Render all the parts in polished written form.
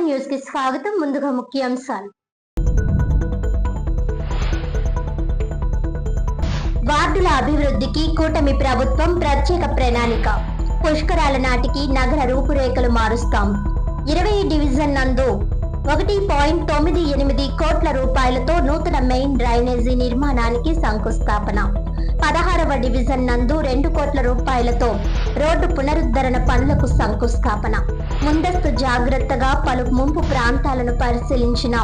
News కి స్వాగతం. ముందుగా ముఖ్యాంశాలు. వార్డుల అభివృద్ధికి కూటమి ప్రభుత్వం ప్రత్యేక ప్రణాళిక. పుష్కరాల నాటికి నగర రూపురేఖలు మారుస్తాం. 20 డివిజన్ నందు 1.98 కోట్ల రూపాయలతో నూతన మెయిన్ డ్రైనేజీ నిర్మాణానికి శంకుస్థాపన. 16వ డివిజన్ నందు 2 కోట్ల రూపాయలతో రోడ్డు పునరుద్ధరణ పనులకు శంకుస్థాపన. ముందస్తు జాగ్రత్తగా పలు ముంపు ప్రాంతాలను పరిశీలించిన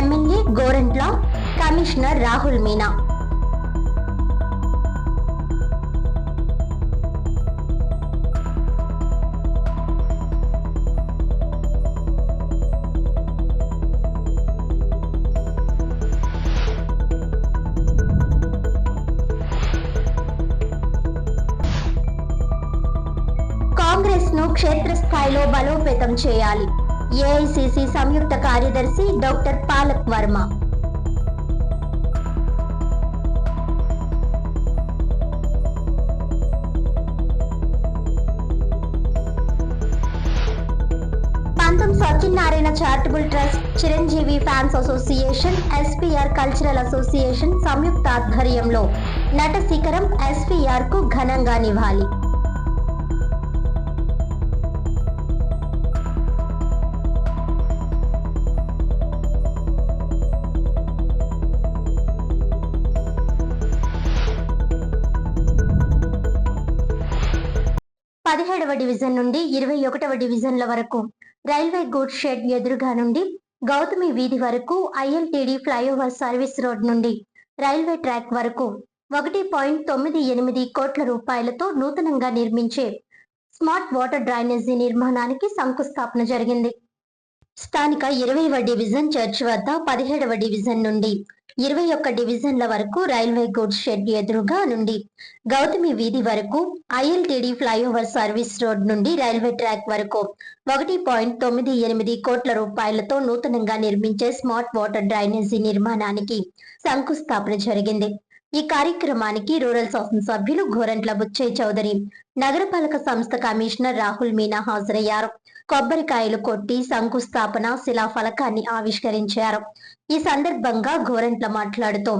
ఎమ్మెల్యే గోరంట్ల కమిషనర్ రాహుల్ మీనా. కాంగ్రెస్ ను క్షేత్రస్థాయిలో బలోపేతం చేయాలి. ఏఐసిసి సంయుక్త కార్యదర్శి doctor Palak Varma. Pantham Satyanarayana charitable trust, Chiranjeevi fans association, SPR cultural association సంయుక్త ఆధ్వర్యంలో నట శిఖరం ఎస్పీఆర్ కు ఘనంగా నివాళి. పదిహేడవ డివిజన్ నుండి 21వ డివిజన్ల వరకు రైల్వే గూడ్స్ షెడ్ ఎదురుగా నుండి గౌతమి వీధి వరకు, ఐఎల్టీడీ ఫ్లైఓవర్ సర్వీస్ రోడ్ నుండి రైల్వే ట్రాక్ వరకు 1.98 కోట్ల రూపాయలతో నూతనంగా నిర్మించే స్మార్ట్ వాటర్ డ్రైనేజీ నిర్మాణానికి శంకుస్థాపన జరిగింది. స్థానిక 20వ డివిజన్ చర్చ్ వద్ద 17వ డివిజన్ నుండి 21 డివిజన్ల వరకు రైల్వే గూడ్స్ షెడ్ ఎదురుగా నుండి గౌతమి వీధి వరకు, ఐఎల్టీడీ ఫ్లైఓవర్ సర్వీస్ రోడ్ నుండి రైల్వే ట్రాక్ వరకు 1.98 కోట్ల రూపాయలతో నూతనంగా నిర్మించే స్మార్ట్ వాటర్ డ్రైనేజీ నిర్మాణానికి శంకుస్థాపన జరిగింది. ఈ కార్యక్రమానికి రూరల్ శాసనసభ్యులు గోరంట్ల బుచ్చయ్య చౌదరి, నగరపాలక సంస్థ కమిషనర్ రాహుల్ మీనా హాజరయ్యారు. కొబ్బరికాయలు కొట్టి శంకుస్థాపన శిలాఫలకాన్ని ఆవిష్కరించారు. ఈ సందర్భంగా గోరంట్ల మాట్లాడుతూ,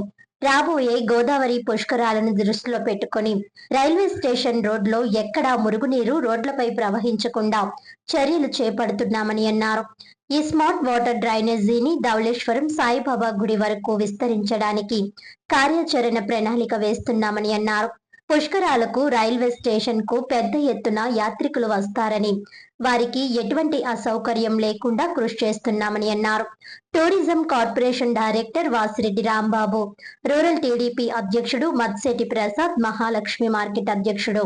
రాబోయే గోదావరి పుష్కరాలను దృష్టిలో పెట్టుకుని రైల్వే స్టేషన్ రోడ్లో ఎక్కడా మురుగునీరు రోడ్లపై ప్రవహించకుండా చర్యలు చేపడుతున్నామని అన్నారు. ఈ స్మార్ట్ వాటర్ డ్రైనేజీని ధవళేశ్వరం సాయిబాబా గుడి వరకు విస్తరించడానికి కార్యాచరణ ప్రణాళిక వేస్తున్నామని అన్నారు. పుష్కరాలకు రైల్వే స్టేషన్ కు పెద్ద ఎత్తున యాత్రికులు వస్తారని, వారికి ఎటువంటి అసౌకర్యం లేకుండా కృషి చేస్తున్నామని అన్నారు. Tourism corporation director Vasireddy Rambabu, rural TDP అధ్యక్షుడు మత్సేటి ప్రసాద్, మహాలక్ష్మి మార్కెట్ అధ్యక్షుడు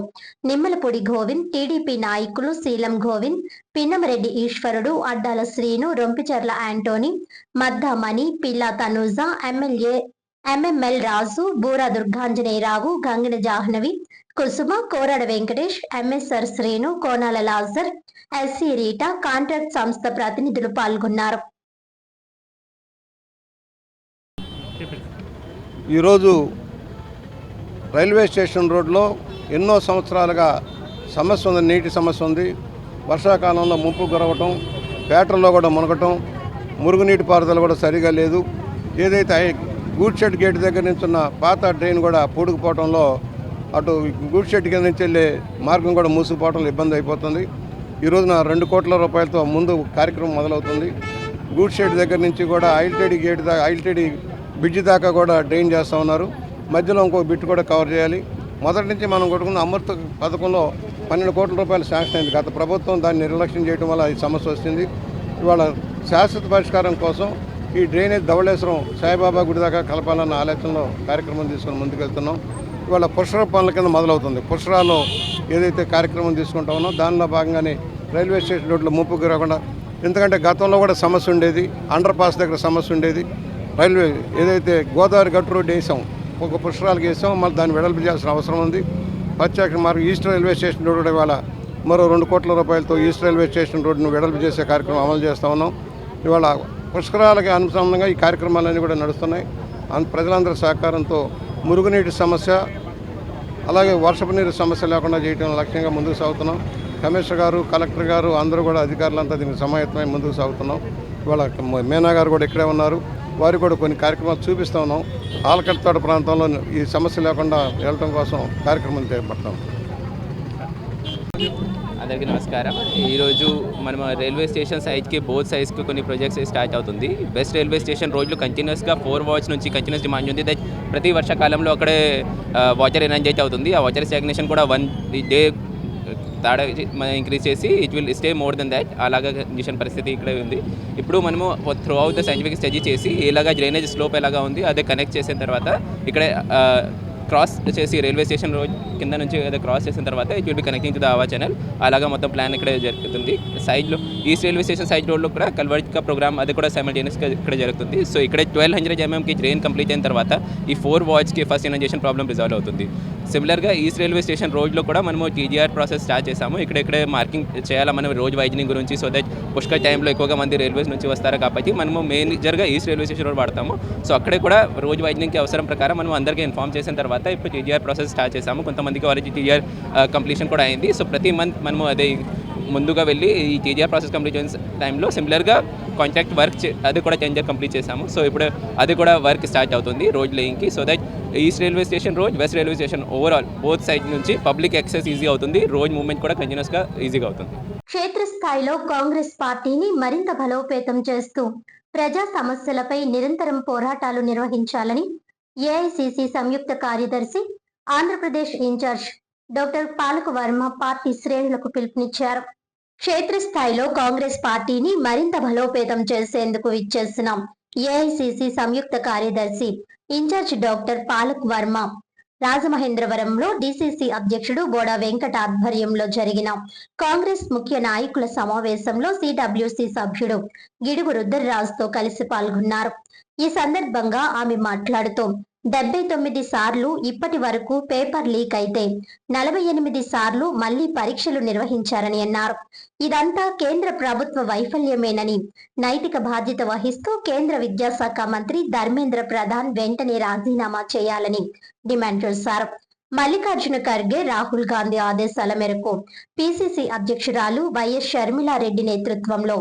నిమ్మలపూడి గోవింద్, టీడీపీ నాయకులు శీలం Govind, Pinnamareddy Eswarudu, Addala Srinu, Rompicherla Antony, Madda Mani, Pilla Tanuja, MML Raju, Boora Durganjaneyarao, Gangina Jahnavi, Kusuma, Korada Venkatesh, MSR Srinu, Konala Lazar, SC Rita, contract సంస్థ ప్రతినిధులు పాల్గొన్నారు. ఈరోజు రైల్వే స్టేషన్ రోడ్లో ఎన్నో సంవత్సరాలుగా సమస్య ఉంది, నీటి సమస్య ఉంది. వర్షాకాలంలో ముంపు గురవటం, పేటల్లో కూడా మునగటం, మురుగునీటి పారుదల కూడా సరిగా లేదు. ఏదైతే గూడ్ షెడ్ గేట్ దగ్గర నుంచి ఉన్న పాత డ్రైన్ కూడా పూడుకుపోవడంలో అటు గూడ్ షెడ్ కింద నుంచి వెళ్ళే మార్గం కూడా మూసుకుపోవడంలో ఇబ్బంది అయిపోతుంది. ఈ రోజున 2 కోట్ల రూపాయలతో ముందు కార్యక్రమం మొదలవుతుంది. గూడ్ షెడ్ దగ్గర నుంచి కూడా ఐఎల్టీడీ గేట్ దాకా, ఐఎల్టీడీ బ్రిడ్జ్ దాకా కూడా డ్రైన్ చేస్తూ ఉన్నారు. మధ్యలో ఇంకో బిట్ కూడా కవర్ చేయాలి. మొదటి నుంచి మనం కొట్టుకున్న అమృత పథకంలో 12 కోట్ల రూపాయలు శాంక్షన్ అయింది. గత ప్రభుత్వం దాన్ని నిర్లక్ష్యం చేయడం వల్ల ఈ సమస్య వస్తుంది. ఇవాళ శాశ్వత పరిష్కారం కోసం ఈ డ్రైనేజ్ ధవళేశ్వరం సాయిబాబా గుడి దాకా కలపాలన్న ఆలోచనలో కార్యక్రమం తీసుకొని ముందుకెళ్తున్నాం. ఇవాళ పుష్కర పనుల కింద మొదలవుతుంది. పుష్కరాల్లో ఏదైతే కార్యక్రమం తీసుకుంటా ఉన్నాం దానిలో భాగంగానే రైల్వే స్టేషన్ రోడ్లో ముంపుకు రాకుండా, ఎందుకంటే గతంలో కూడా సమస్య ఉండేది, అండర్ పాస్ దగ్గర సమస్య ఉండేది. రైల్వే ఏదైతే గోదావరి గట్టు రోడ్డు వేసాం, ఒక పుష్కరాలకు వేసాం, మళ్ళీ దాన్ని వెడల్పు చేయాల్సిన అవసరం ఉంది. ప్రత్యేక మార్గం ఈస్ట్ రైల్వే స్టేషన్ రోడ్డు కూడా ఇవాళ మరో 2 కోట్ల రూపాయలతో ఈస్ట్ రైల్వే స్టేషన్ రోడ్డును వెడల్పు చేసే కార్యక్రమం అమలు చేస్తూ ఉన్నాం. ఇవాళ పుష్కరాలకి అనుసంధానంగా ఈ కార్యక్రమాలన్నీ కూడా నడుస్తున్నాయి. ప్రజలందరి సహకారంతో మురుగునీటి సమస్య, అలాగే వర్షపు నీరు సమస్య లేకుండా చేయడం లక్ష్యంగా ముందుకు సాగుతున్నాం. కమిషనర్ గారు, కలెక్టర్ గారు అందరూ కూడా అధికారులంతా దీనికి సమాయత్తమై ముందుకు సాగుతున్నాం. ఇవాళ మీనా గారు కూడా ఇక్కడే ఉన్నారు. వారికి కూడా కొన్ని కార్యక్రమాలు చూపిస్తూ ఉన్నాం. ఆలకట్తోట ప్రాంతంలో ఈ సమస్య లేకుండా వెళ్ళటం కోసం కార్యక్రమం చేపడతాం. అందరికీ నమస్కారం. ఈరోజు మనం రైల్వే స్టేషన్ సైడ్కి బోత్ సైడ్స్కి కొన్ని ప్రాజెక్ట్స్ స్టార్ట్ అవుతుంది. వెస్ట్ రైల్వే స్టేషన్ రోడ్లు కంటిన్యూస్గా 4 వాట్స్ నుంచి కంటిన్యూస్ డిమాండ్ ఉంది. దట్ ప్రతి వర్షాకాలంలో అక్కడే వాటర్ ఎనర్జైజ్ అవుతుంది. ఆ వాటర్ స్టాగ్నేషన్ కూడా 1 డే తాడా ఇంక్రీజ్ చేసి it will stay more than that. అలాగా కండిషన్ పరిస్థితి ఇక్కడే ఉంది. ఇప్పుడు మనము through out the scientific study చేసి ఎలాగా డ్రైనేజ్ స్లోప్ ఎలాగా ఉంది అదే కనెక్ట్ చేసిన తర్వాత ఇక్కడే క్రాస్ చేసి రైల్వే స్టేషన్ రోడ్ కింద నుంచి అదే క్రాస్ చేసిన తర్వాత it will be connecting to the Aava channel. అలాగా మొత్తం ప్లాన్ ఇక్కడే జరుగుతుంది. సైడ్లో ఈస్ట్ రైల్వే స్టేషన్ సైడ్ రోడ్లో కూడా కల్వర్ట్ ప్రోగ్రామ్ అది కూడా సైమల్టేనియస్గా ఇక్కడ జరుగుతుంది. సో ఇక్కడ 1200 mm డ్రైన్ కంప్లీట్ అయిన తర్వాత ఈ 4 వాట్స్కి ఫస్ట్ ఇనర్జేషన్ ప్రాబ్లం రిజాల్వ్ అవుతుంది. సిమిలర్గా ఈస్ట్ రైల్వే స్టేషన్ రోడ్లో కూడా మనము టీజీఆర్ ప్రాసెస్ స్టార్ట్ చేసాము. ఇక్కడే మార్కింగ్ చేయాలి మనం రోడ్ వైజనింగ్ గురించి. సో దట్ పుష్కర్ టైంలో ఎక్కువగా మంది రైల్వేస్ నుంచి వస్తారు కాబట్టి మనము మేజర్గా ఈస్ట్ రైల్వే స్టేషన్ రోడ్ వాడతాము. సో అక్కడే కూడా రోడ్ వైజనింగ్కి అవసరం ప్రకారం మనం అందరికీ ఇన్ఫార్మ్ చేసిన తర్వాత ఇప్పుడు టీజీఆర్ ప్రాసెస్ స్టార్ట్ చేసాము. కొంతమందికి ఆల్రెడీ టీజీఆర్ కంప్లీషన్ కూడా అయింది. సో ప్రతి మంత్ మనము అదే ముందుగా వెళ్ళి ఈ టీజీఆర్ ప్రాసెస్ కంప్లీట్ చేసిన టైంలో సిమిలర్గా కాంట్రాక్ట్ వర్క్ అది కూడా టెండర్ కంప్లీట్ చేసాము. సో ఇప్పుడు అది కూడా వర్క్ స్టార్ట్ అవుతుంది రోడ్ లేయింగ్కి. So that east railway station road, west railway station overall both side నుంచి పబ్లిక్ యాక్సెస్ ఈజీ అవుతుంది. రోడ్ మూవ్మెంట్ కూడా కంటిన్యూస్గా ఈజీగా అవుతుంది. క్షేత్రస్థాయిలో కాంగ్రెస్ పార్టీని మరింత బలోపేతం చేస్తూ ప్రజా సమస్యలపై నిరంతరం పోరాటాలు నిర్వహించాలని ఏఐసిసి సంయుక్త కార్యదర్శి, ఆంధ్రప్రదేశ్ ఇన్ఛార్జ్ డాక్టర్ పాలక వర్మ పార్టీ శ్రేణులకు పిలుపునిచ్చారు. క్షేత్రస్థాయిలో కాంగ్రెస్ పార్టీని మరింత బలోపేతం చేసేందుకు విచ్చేసిన ఏఐసిసి సంయుక్త కార్యదర్శి, ఇన్ఛార్జ్ డాక్టర్ పాలక్ వర్మ రాజమహేంద్రవరంలో డిసిసి అధ్యక్షుడు బోడా వెంకట ఆధ్వర్యంలో జరిగిన కాంగ్రెస్ ముఖ్య నాయకుల సమావేశంలో సిడబ్ల్యూసి సభ్యుడు గిడుగు రుద్రరాజుతో కలిసి పాల్గొన్నారు. ఈ సందర్భంగా ఆమె మాట్లాడుతూ 79 సార్లు ఇప్పటి వరకు పేపర్ లీక్ అయితే 48 సార్లు మళ్లీ పరీక్షలు నిర్వహించారని అన్నారు. ఇదంతా కేంద్ర ప్రభుత్వ వైఫల్యమేనని, నైతిక బాధ్యత వహిస్తూ కేంద్ర విద్యాశాఖ మంత్రి ధర్మేంద్ర ప్రధాన్ వెంటనే రాజీనామా చేయాలని డిమాండ్ చేశారు. మల్లికార్జున ఖర్గే, రాహుల్ గాంధీ ఆదేశాల మేరకు పిసిసి అధ్యక్షురాలు వైఎస్ షర్మిలారెడ్డి నేతృత్వంలో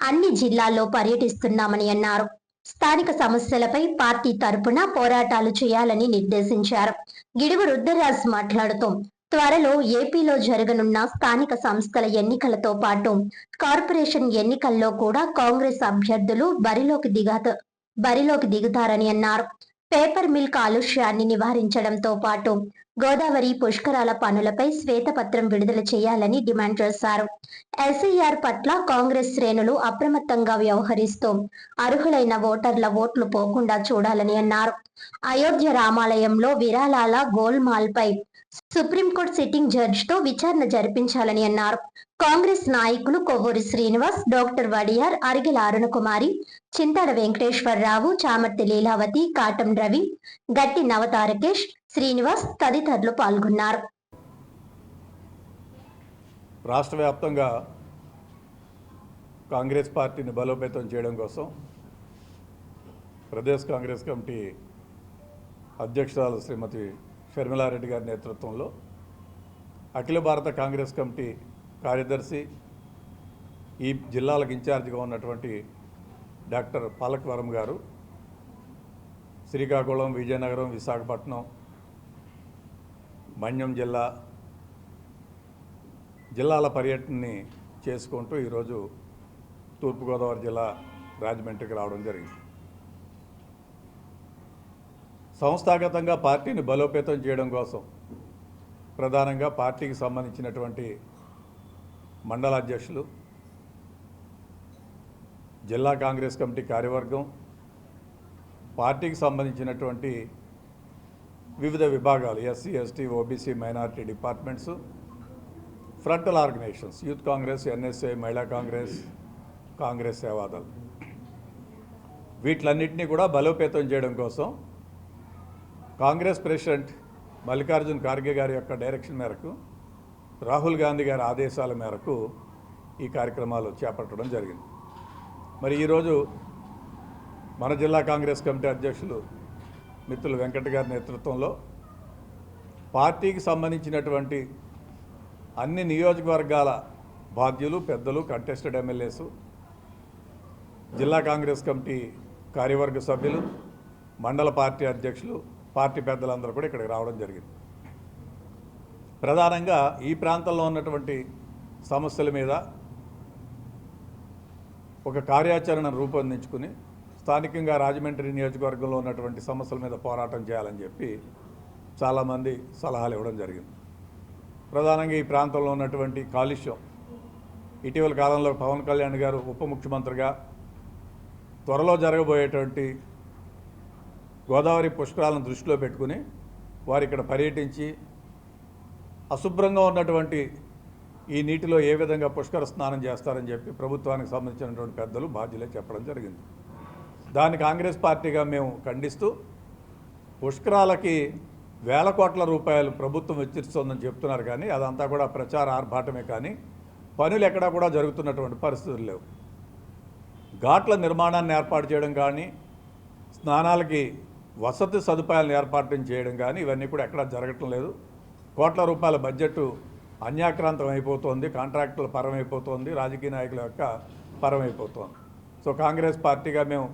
అన్ని జిల్లాల్లో పర్యటిస్తున్నామని అన్నారు. స్థానిక సమస్యలపై పార్టీ తరపున పోరాటాలు చేయాలని నిర్దేశించారు. గిడుగు రుద్రరాజ్ మాట్లాడుతూ త్వరలో ఏపీలో జరగనున్న స్థానిక సంస్థల ఎన్నికలతో పాటు కార్పొరేషన్ ఎన్నికల్లో కూడా కాంగ్రెస్ అభ్యర్థులు బరిలోకి దిగుతారని అన్నారు. పేపర్ మిల్ కాలుష్యాన్ని నివారించడంతో పాటు గోదావరి పుష్కరాల పనులపై శ్వేతపత్రం విడుదల చేయాలని డిమాండ్ చేశారు. ఎస్ఐఆర్ పట్ల కాంగ్రెస్ శ్రేణులు అప్రమత్తంగా వ్యవహరిస్తూ అర్హులైన ఓటర్ల ఓట్లు పోకుండా చూడాలని అన్నారు. అయోధ్య రామాలయంలో విరాళాల గోల్మాల్ పై సుప్రీంకోర్టు సిట్టింగ్ జడ్జితో విచారణ జరిపించాలని అన్నారు. కాంగ్రెస్ నాయకులు కొవ్వూరి శ్రీనివాస్, డాక్టర్ వడియార్, అరిగెల అరుణకుమారి, చింతాడ వెంకటేశ్వరరావు, చామర్తి లీలావతి, కాటం రవి, గట్టి నవతారకేష్, శ్రీనివాస్ తదితరులు పాల్గొన్నారు. రాష్ట్ర వ్యాప్తంగా కాంగ్రెస్ పార్టీని బలోపేతం చేయడం కోసం ప్రదేశ్ కాంగ్రెస్ కమిటీ అధ్యక్షురాలు శ్రీమతి షర్మిలారెడ్డి గారి నేతృత్వంలో అఖిల భారత కాంగ్రెస్ కమిటీ కార్యదర్శి, ఈ జిల్లాలకు ఇన్ఛార్జిగా ఉన్నటువంటి డాక్టర్ పాలక్ వరం గారు శ్రీకాకుళం, విజయనగరం, విశాఖపట్నం, మన్యం జిల్లాల పర్యటనని చేసుకుంటూ ఈరోజు తూర్పుగోదావరి జిల్లా రాజమండ్రికి రావడం జరిగింది. సంస్థాగతంగా పార్టీని బలోపేతం చేయడం కోసం ప్రధానంగా పార్టీకి సంబంధించినటువంటి మండల అధ్యక్షులు, జిల్లా కాంగ్రెస్ కమిటీ కార్యవర్గం, పార్టీకి సంబంధించినటువంటి వివిధ విభాగాలు SC, ST, OBC, minority departments, frontal organizations, youth Congress, NSA, మహిళా కాంగ్రెస్, కాంగ్రెస్ సేవాదళ్, వీటిలన్నింటినీ కూడా బలోపేతం చేయడం కోసం కాంగ్రెస్ ప్రెసిడెంట్ మల్లికార్జున ఖార్గే గారి యొక్క డైరెక్షన్ మేరకు, రాహుల్ గాంధీ గారి ఆదేశాల మేరకు ఈ కార్యక్రమాలు చేపట్టడం జరిగింది. మరి ఈరోజు మన జిల్లా కాంగ్రెస్ కమిటీ అధ్యక్షులు మిత్రులు వెంకట గారి నేతృత్వంలో పార్టీకి సంబంధించినటువంటి అన్ని నియోజకవర్గాల బాధ్యులు, పెద్దలు, కంటెస్టెడ్ ఎమ్మెల్యేస్, జిల్లా కాంగ్రెస్ కమిటీ కార్యవర్గ సభ్యులు, మండల పార్టీ అధ్యక్షులు, పార్టీ పెద్దలందరూ కూడా ఇక్కడికి రావడం జరిగింది. ప్రధానంగా ఈ ప్రాంతంలో ఉన్నటువంటి సమస్యల మీద ఒక కార్యాచరణ రూపొందించుకుని స్థానికంగా రాజమండ్రి నియోజకవర్గంలో ఉన్నటువంటి సమస్యల మీద పోరాటం చేయాలని చెప్పి చాలామంది సలహాలు ఇవ్వడం జరిగింది. ప్రధానంగా ఈ ప్రాంతంలో ఉన్నటువంటి కాలుష్యం, ఇటీవల కాలంలో పవన్ కళ్యాణ్ గారు ఉప ముఖ్యమంత్రిగా త్వరలో జరగబోయేటువంటి గోదావరి పుష్కరాలను దృష్టిలో పెట్టుకుని వారు ఇక్కడ పర్యటించి అశుభ్రంగా ఉన్నటువంటి ఈ నీటిలో ఏ విధంగా పుష్కర స్నానం చేస్తారని చెప్పి ప్రభుత్వానికి సంబంధించినటువంటి పెద్దలు బాధ్యులే చెప్పడం జరిగింది. దాన్ని కాంగ్రెస్ పార్టీగా మేము ఖండిస్తూ పుష్కరాలకి వేల కోట్ల రూపాయలు ప్రభుత్వం వెచ్చిస్తోందని చెప్తున్నారు, కానీ అదంతా కూడా ప్రచార ఆర్భాటమే, కానీ పనులు ఎక్కడా కూడా జరుగుతున్నటువంటి పరిస్థితులు లేవు. ఘాట్ల నిర్మాణాన్ని ఏర్పాటు చేయడం కానీ, స్నానాలకి వసతి సదుపాయాలను ఏర్పాటు చేయడం కానీ ఇవన్నీ కూడా ఎక్కడా జరగటం లేదు. కోట్ల రూపాయల బడ్జెట్ అన్యాక్రాంతం అయిపోతుంది, కాంట్రాక్టుల పరమైపోతుంది, రాజకీయ నాయకుల యొక్క పరమైపోతుంది. సో కాంగ్రెస్ పార్టీగా మేము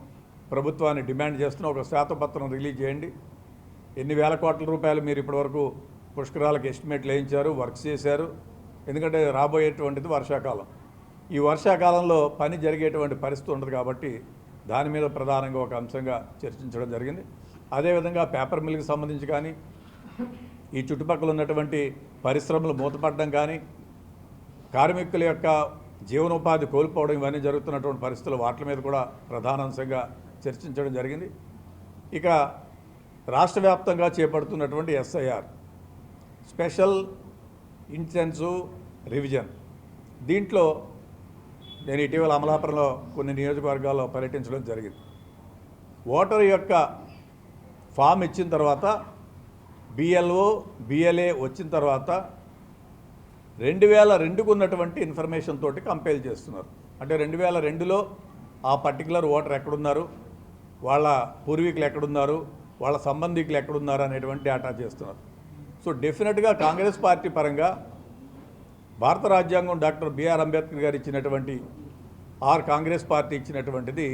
ప్రభుత్వాన్ని డిమాండ్ చేస్తున్న ఒక శ్వేతపత్రం రిలీజ్ చేయండి. ఎన్ని వేల కోట్ల రూపాయలు మీరు ఇప్పటివరకు పుష్కరాలకు ఎస్టిమేట్లు వేయించారు, వర్క్స్ చేశారు. ఎందుకంటే రాబోయేటువంటిది వర్షాకాలం. ఈ వర్షాకాలంలో పని జరిగేటువంటి పరిస్థితి ఉండదు కాబట్టి దాని మీద ప్రధానంగా ఒక అంశంగా చర్చించడం జరిగింది. అదేవిధంగా పేపర్ మిల్కి సంబంధించి కానీ, ఈ చుట్టుపక్కల ఉన్నటువంటి పరిశ్రమలు మూతపడడం కానీ, కార్మికుల యొక్క జీవనోపాధి కోల్పోవడం, ఇవన్నీ జరుగుతున్నటువంటి పరిస్థితులు, వాటి మీద కూడా ప్రధానాంశంగా చర్చించడం జరిగింది. ఇక రాష్ట్ర వ్యాప్తంగా చేపడుతున్నటువంటి SIR, స్పెషల్ ఇంటెన్సివ్ రివిజన్, దీంట్లో నేను ఇటీవల అమలాపురంలో కొన్ని నియోజకవర్గాల్లో పర్యటించడం జరిగింది. ఓటర్ యొక్క ఫామ్ ఇచ్చిన తర్వాత BLO, BLA వచ్చిన తర్వాత 2002కు ఉన్నటువంటి ఇన్ఫర్మేషన్ తోటి కంపేర్ చేస్తున్నారు. అంటే 2002లో ఆ పర్టికులర్ ఓటర్ ఎక్కడున్నారు, వాళ్ళ పూర్వీకులు ఎక్కడున్నారు, వాళ్ళ సంబంధికులు ఎక్కడున్నారు అనేటువంటి డేటా చేస్తున్నారు. సో డెఫినెట్గా కాంగ్రెస్ పార్టీ పరంగా భారత రాజ్యాంగం డాక్టర్ బిఆర్ అంబేద్కర్ గారు ఇచ్చినటువంటి కాంగ్రెస్ పార్టీ ఇచ్చినటువంటిది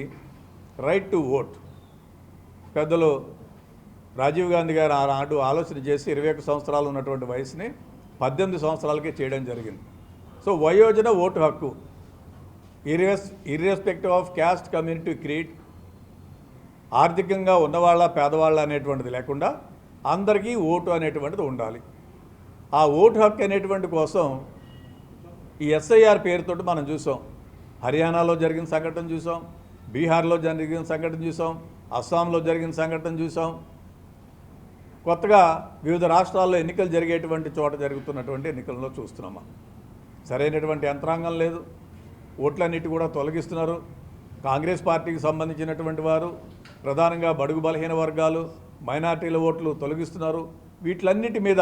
రైట్ టు ఓట్. పెద్దలు రాజీవ్ గాంధీ గారు ఆనాడు ఆలోచన చేసి 21 సంవత్సరాలు ఉన్నటువంటి వయసుని 18 సంవత్సరాలకే చేయడం జరిగింది. సో వయోజన ఓటు హక్కు, irrespective of caste, community, creed, ఆర్థికంగా ఉన్నవాళ్ళ పేదవాళ్ళ అనేటువంటిది లేకుండా అందరికీ ఓటు అనేటువంటిది ఉండాలి. ఆ ఓటు హక్కు అనేటువంటి కోసం ఈ SIR పేరుతోటి మనం చూసాం. హర్యానాలో జరిగిన సంఘటన చూసాం, బీహార్లో జరిగిన సంఘటన చూసాం, అస్సాంలో జరిగిన సంఘటన చూసాం. కొత్తగా వివిధ రాష్ట్రాల్లో ఎన్నికలు జరిగేటువంటి చోట జరుగుతున్నటువంటి ఎన్నికల్లో చూస్తున్నామా. సరైనటువంటి యంత్రాంగం లేదు, ఓట్లన్నిటి కూడా తొలగిస్తున్నారు. కాంగ్రెస్ పార్టీకి సంబంధించినటువంటి వారు ప్రధానంగా బడుగు బలహీన వర్గాలు, మైనార్టీల ఓట్లు తొలగిస్తున్నారు. వీటిలన్నిటి మీద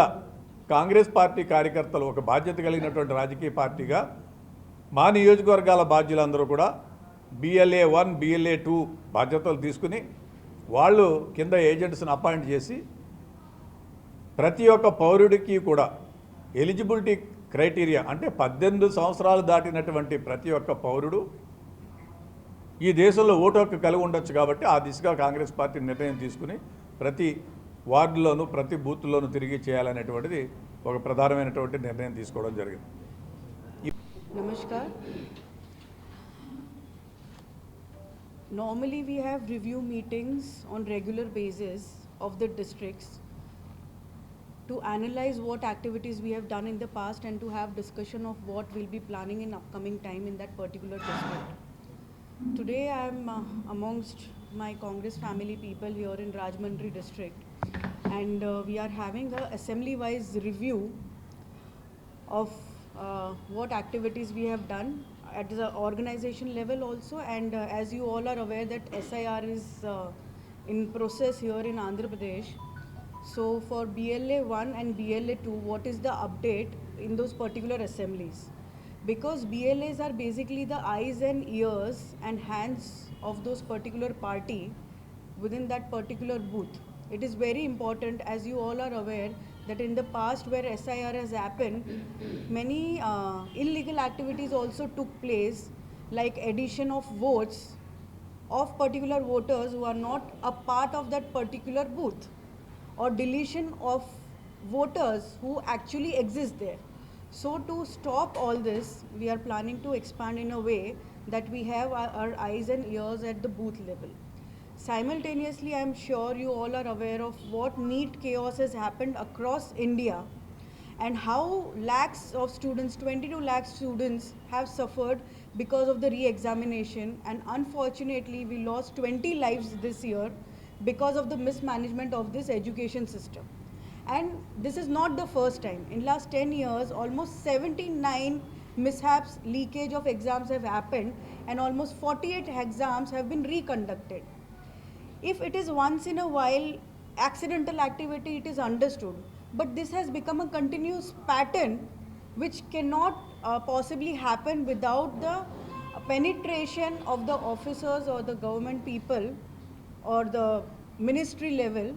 కాంగ్రెస్ పార్టీ కార్యకర్తలు ఒక బాధ్యత కలిగినటువంటి రాజకీయ పార్టీగా మా నియోజకవర్గాల బాధ్యులందరూ కూడా BLA 1, BLA 2 బాధ్యతలు తీసుకుని వాళ్ళు కింద ఏజెంట్స్ని అపాయింట్ చేసి ప్రతి ఒక్క పౌరుడికి కూడా ఎలిజిబిలిటీ క్రైటీరియా, అంటే 18 సంవత్సరాలు దాటినటువంటి ప్రతి ఒక్క పౌరుడు ఈ దేశంలో ఓటు హక్కు కలిగి ఉండొచ్చు. కాబట్టి ఆ దిశగా కాంగ్రెస్ పార్టీ నిర్ణయం తీసుకుని ప్రతి వార్డులోనూ ప్రతి బూత్లోనూ తిరిగి చేయాలనేటువంటిది ఒక ప్రధానమైనటువంటి నిర్ణయం తీసుకోవడం జరిగింది. Namaskar. Normally we have review meetings on regular basis of the districts to analyze what activities we have done in the past and to have discussion of what we'll be planning in upcoming time in that particular district. Today I am amongst my Congress family people here in Rajahmundry district, and we are having a assembly wise review of what activities we have done at the organization level also, and as you all are aware that SIR is in process here in Andhra Pradesh. So for BLA 1 and BLA 2, what is the update in those particular assemblies? Because BLAs are basically the eyes and ears and hands of those particular party within that particular booth. It is very important, as you all are aware, that in the past where SIR has happened, many illegal activities also took place, like addition of votes of particular voters who are not a part of that particular booth, or deletion of voters who actually exist there. So to stop all this, we are planning to expand in a way that we have our eyes and ears at the booth level. Simultaneously, I am sure you all are aware of what NEET chaos has happened across India, and how lakhs of students, 22 lakh students, have suffered because of the re-examination, and unfortunately we lost 20 lives this year because of the mismanagement of this education system. And this is not the first time. In last 10 years, almost 79 mishaps, leakage of exams have happened, and almost 48 exams have been reconducted. If it is once in a while accidental activity, it is understood, but this has become a continuous pattern which cannot possibly happen without the penetration of the officers or the government people or the ministry level.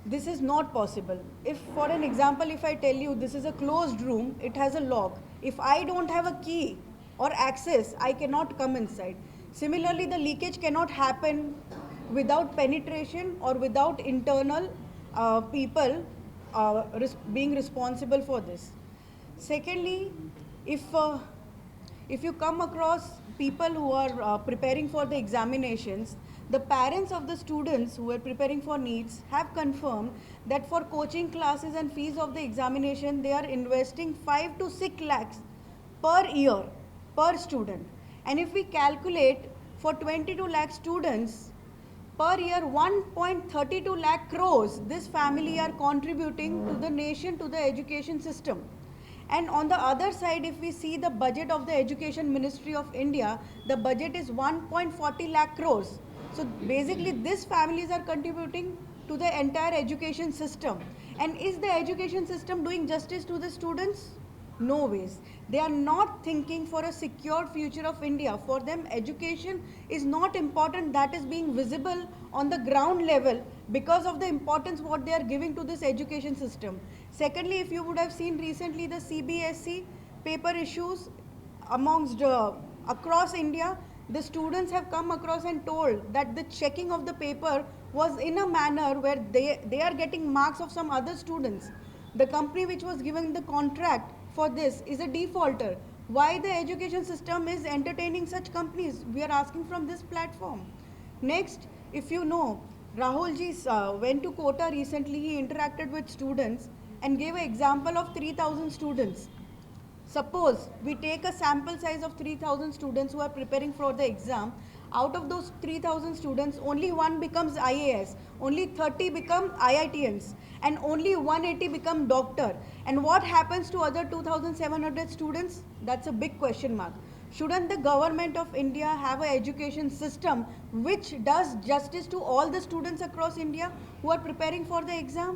This is not possible. If, for an example, if I tell you this is a closed room, it has a lock. If I don't have a key or access, I cannot come inside. Similarly, the leakage cannot happen without penetration or without internal people being responsible for this. Secondly, if you come across people who are preparing for the examinations, the parents of the students who are preparing for NEETs have confirmed that for coaching classes and fees of the examination, they are investing 5 to 6 lakhs per year per student. And if we calculate for 22 lakh students, per year 1.32 lakh crores this family are contributing to the nation, to the education system. And on the other side, if we see the budget of the Education Ministry of India, the budget is 1.40 lakh crores. So basically these families are contributing to the entire education system. And is the education system doing justice to the students? No ways. They are not thinking for a secure future of India. For them, education is not important. That is being visible on the ground level because of the importance what they are giving to this education system. Secondly, if you would have seen recently the CBSE paper issues amongst across India, the students have come across and told that the checking of the paper was in a manner where they are getting marks of some other students. The company which was given the contract for this is a defaulter. Why the education system is entertaining such companies? We are asking from this platform. Next, if you know, Rahul ji went to Kota recently. He interacted with students and gave an example of 3,000 students. Suppose we take a sample size of 3,000 students who are preparing for the exam. Out of those 3,000 students, only one becomes IAS, only 30 become IITians, and only 180 become doctor. And what happens to other 2,700 students? That's a big question mark. Shouldn't the government of India have an education system which does justice to all the students across India who are preparing for the exam?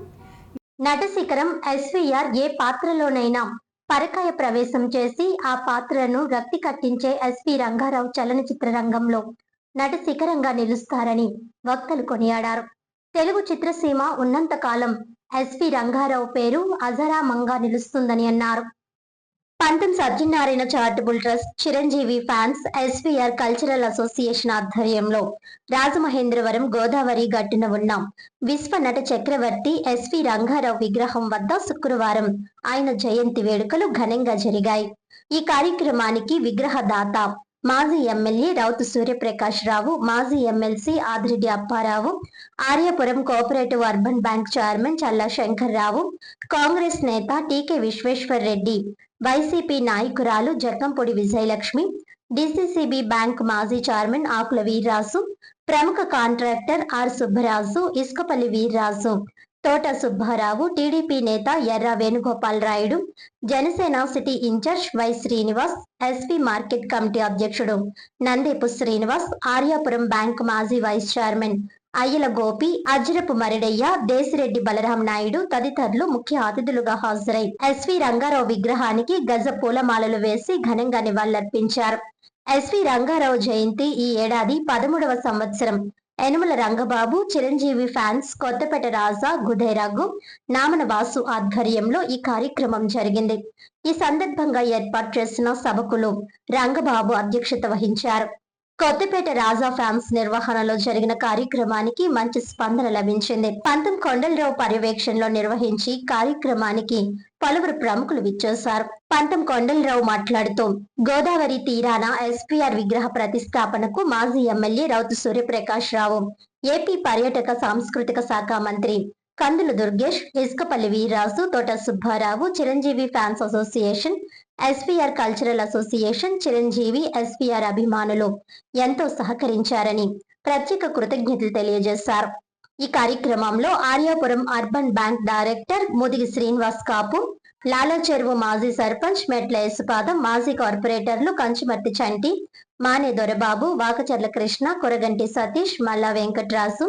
నటశిఖరం SVR ఏ పాత్రలోనైనా పరకాయ ప్రవేశం చేసి ఆ పాత్రను రక్తి కట్టించే ఎస్వి రంగారావు చలనచిత్ర రంగంలో నటశిఖరంగా నిలుస్తారని వక్తలు కొనియాడారు. తెలుగు చిత్రసీమ ఉన్నంత కాలం ఎస్వి రంగారావు పేరు అజరామంగా నిలుస్తుందని అన్నారు. పంతం Satyanarayana charitable trust, Chiranjeevi fans, SVR cultural association ఆధ్వర్యంలో రాజమహేంద్రవరం గోదావరి గట్టున ఉన్న విశ్వ నట చక్రవర్తి ఎస్వి రంగారావు విగ్రహం వద్ద శుక్రవారం ఆయన జయంతి వేడుకలు ఘనంగా జరిగాయి. ఈ కార్యక్రమానికి విగ్రహదాత మాజీ ఎమ్మెల్యే రౌతు సూర్యప్రకాష్ రావు, మాజీ MLC Adireddy Apparao, Aryapuram cooperative urban bank chairman Challa Shankar Rao, Congress నేత టీకే విశ్వేశ్వర్ రెడ్డి, వైసీపీ నాయకురాలు జక్కంపొడి విజయలక్ష్మి, డిసిసిబి బ్యాంక్ మాజీ చైర్మన్ ఆకుల వీర్రాజు, ప్రముఖ contractor R Subbaraju, Isukapalli Veerraju, Thota Subbarao, TDP నేత Erra Venugopal Rayudu, Janasena city in charge Y Srinivas, SV market committee అధ్యక్షుడు నందేపు శ్రీనివాస్, ఆర్యాపురం బ్యాంక్ మాజీ వైస్ చైర్మన్ అయ్యల గోపి, అజ్రపు మరిడయ్య, దేశిరెడ్డి బలరాం నాయుడు తదితరులు ముఖ్య అతిథులుగా హాజరై ఎస్వి రంగారావు విగ్రహానికి గజ పూలమాలలు వేసి ఘనంగా నివాళులర్పించారు. ఎస్వి రంగారావు జయంతి ఈ ఏడాది 13వ సంవత్సరం యనుమల రంగబాబు, చిరంజీవి ఫ్యాన్స్, కొత్తపేట రాజా, గుదేరాగు, నామన వాసు ఆధ్వర్యంలో ఈ కార్యక్రమం జరిగింది. ఈ సందర్భంగా ఏర్పాటు చేసిన సభకులు రంగబాబు అధ్యక్షత వహించారు. కొత్తపేట రాజా ఫ్యాన్స్ నిర్వహణలో జరిగిన కార్యక్రమానికి మంచి స్పందన లభించింది. పంతం కొండలరావు పర్యవేక్షణలో నిర్వహించి కార్యక్రమానికి పలువురు ప్రముఖులు విచ్చేశారు. పంతం కొండలరావు మాట్లాడుతూ గోదావరి తీరాన ఎస్పీఆర్ విగ్రహ ప్రతిష్టాపనకు మాజీ ఎమ్మెల్యే రౌతు సూర్యప్రకాష్ రావు, ఏపీ పర్యాటక సాంస్కృతిక శాఖ మంత్రి Kandula Durgesh, Isukapalli Veerraju, Thota Subbarao, Chiranjeevi fans association, SPR cultural association, Chiranjeevi SPR అభిమానులు ఎంతో సహకరించారని ప్రత్యేక కృతజ్ఞతలు తెలియజేశారు. ఈ కార్యక్రమంలో Aryapuram urban bank director Mudigi Srinivas Kapu, Lala Cheruvu మాజీ సర్పంచ్ మెట్ల యేసుపాదం, మాజీ కార్పొరేటర్లు కంచుమర్తి చంటి, మానే దొరబాబు, వాకచర్ల కృష్ణ, కొరగంటి సతీష్, మల్లా వెంకట్రాజు,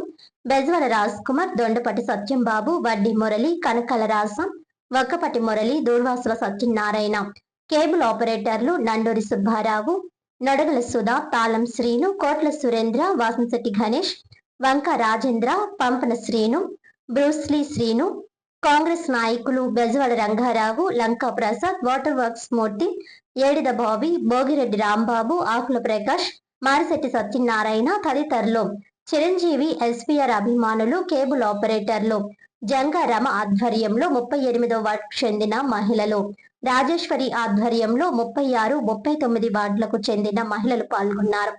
బెజవల రాజ్ కుమార్, దొండపటి సత్యంబాబు, వడ్డీ మురళి, కనకల రాసం, వక్కపటి మురళి, దూర్వాసుల సత్యనారాయణ, కేబుల్ ఆపరేటర్లు నండూరి సుబ్బారావు, నొడగల సుధా, తాళం శ్రీను, కోట్ల సురేంద్ర, వాసంశెట్టి గణేష్, వంక రాజేంద్ర, పంపన శ్రీను, బ్రూస్లీ శ్రీను, కాంగ్రెస్ నాయకులు బెజవాడ రంగారావు, లంకా ప్రసాద్, వాటర్ వర్క్స్ మూర్తి, ఏడిద బాబీ, భోగిరెడ్డి రాంబాబు, ఆకుల ప్రకాష్, మారిశెట్టి సత్యనారాయణ తదితరులు చిరంజీవి ఎస్పీఆర్ అభిమానులు, కేబుల్ ఆపరేటర్లు జంగా రమ ఆధ్వర్యంలో 38వ వార్డుకు చెందిన మహిళలు, రాజేశ్వరి ఆధ్వర్యంలో 36, 39 వార్డులకు చెందిన మహిళలు పాల్గొన్నారు.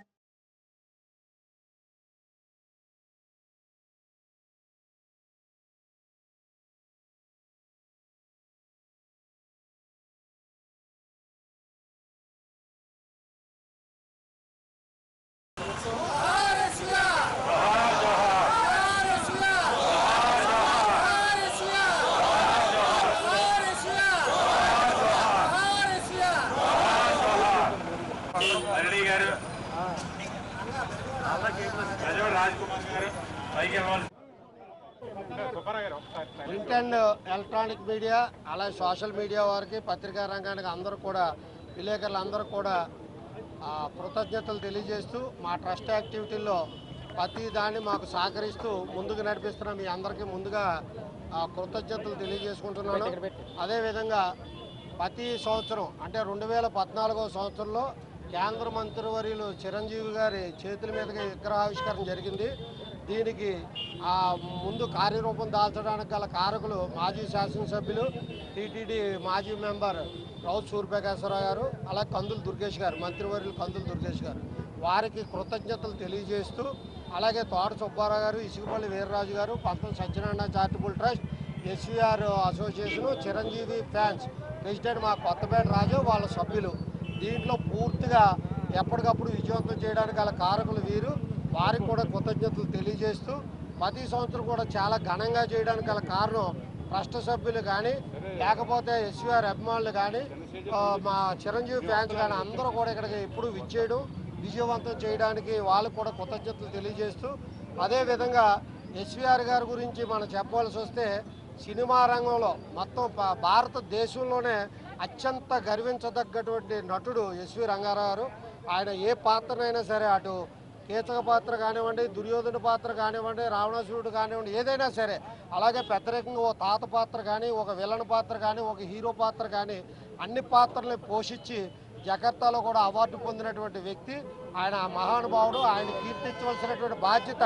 ప్రింట్ అండ్ ఎలక్ట్రానిక్ మీడియా, అలాగే సోషల్ మీడియా వారికి, పత్రికా రంగానికి అందరూ కూడా, విలేకరులు అందరూ కూడా కృతజ్ఞతలు తెలియజేస్తూ మా ట్రస్ట్ యాక్టివిటీల్లో ప్రతి దాన్ని మాకు సహకరిస్తూ ముందుకు నడిపిస్తున్న మీ అందరికీ ముందుగా కృతజ్ఞతలు తెలియజేసుకుంటున్నాను. అదేవిధంగా ప్రతి సంవత్సరం అంటే 2014వ సంవత్సరంలో కేంద్ర మంత్రివర్యులు చిరంజీవి గారి చేతుల మీదుగా విగ్రహావిష్కరణ జరిగింది. దీనికి ముందు కార్యరూపం దాల్చడానికి గల కారకులు మాజీ శాసనసభ్యులు, టీటీడీ మాజీ మెంబర్ రౌతు సూర్యప్రకాశ్రావు గారు, అలాగే కందుల దుర్గేష్ గారు, మంత్రివర్యులు కందుల దుర్గేష్ గారు, వారికి కృతజ్ఞతలు తెలియజేస్తూ, అలాగే తోట సుబ్బారావు గారు, ఇసుకపల్లి వీర్రాజు గారు, పంతం Satyanarayana charitable trust, SVR association, Chiranjeevi fans president మా కొత్తపేట రాజు, వాళ్ళ సభ్యులు దీంట్లో పూర్తిగా ఎప్పటికప్పుడు విజయవంతం చేయడానికి గల కారకులు వీరు. వారికి కూడా కృతజ్ఞతలు తెలియజేస్తూ, ప్రతి సంవత్సరం కూడా చాలా ఘనంగా చేయడానికి గల కారణం ట్రస్ట్ సభ్యులు కానీ, లేకపోతే ఎస్వీఆర్ అభిమానులు కానీ, మా చిరంజీవి ఫ్యాన్స్ కానీ అందరూ కూడా ఇక్కడికి ఎప్పుడు విచ్చేయడం, విజయవంతం చేయడానికి వాళ్ళకు కూడా కృతజ్ఞతలు తెలియజేస్తూ, అదేవిధంగా ఎస్వీఆర్ గారి గురించి మనం చెప్పవలసి వస్తే సినిమా రంగంలో మొత్తం భారతదేశంలోనే అత్యంత గర్వించదగ్గటువంటి నటుడు ఎస్వి రంగారావు గారు. ఆయన ఏ పాత్రనైనా సరే, అటు కీచక పాత్ర కానివ్వండి, దుర్యోధన పాత్ర కానివ్వండి, రావణాసురుడు కానివ్వండి, ఏదైనా సరే, అలాగే ప్రత్యేకంగా ఓ తాత పాత్ర కానీ, ఒక విలన్ పాత్ర కానీ, ఒక హీరో పాత్ర కానీ, అన్ని పాత్రల్ని పోషించి జకర్తాలో కూడా అవార్డు పొందినటువంటి వ్యక్తి ఆయన. మహానుభావుడు. ఆయన కీర్తించవలసినటువంటి బాధ్యత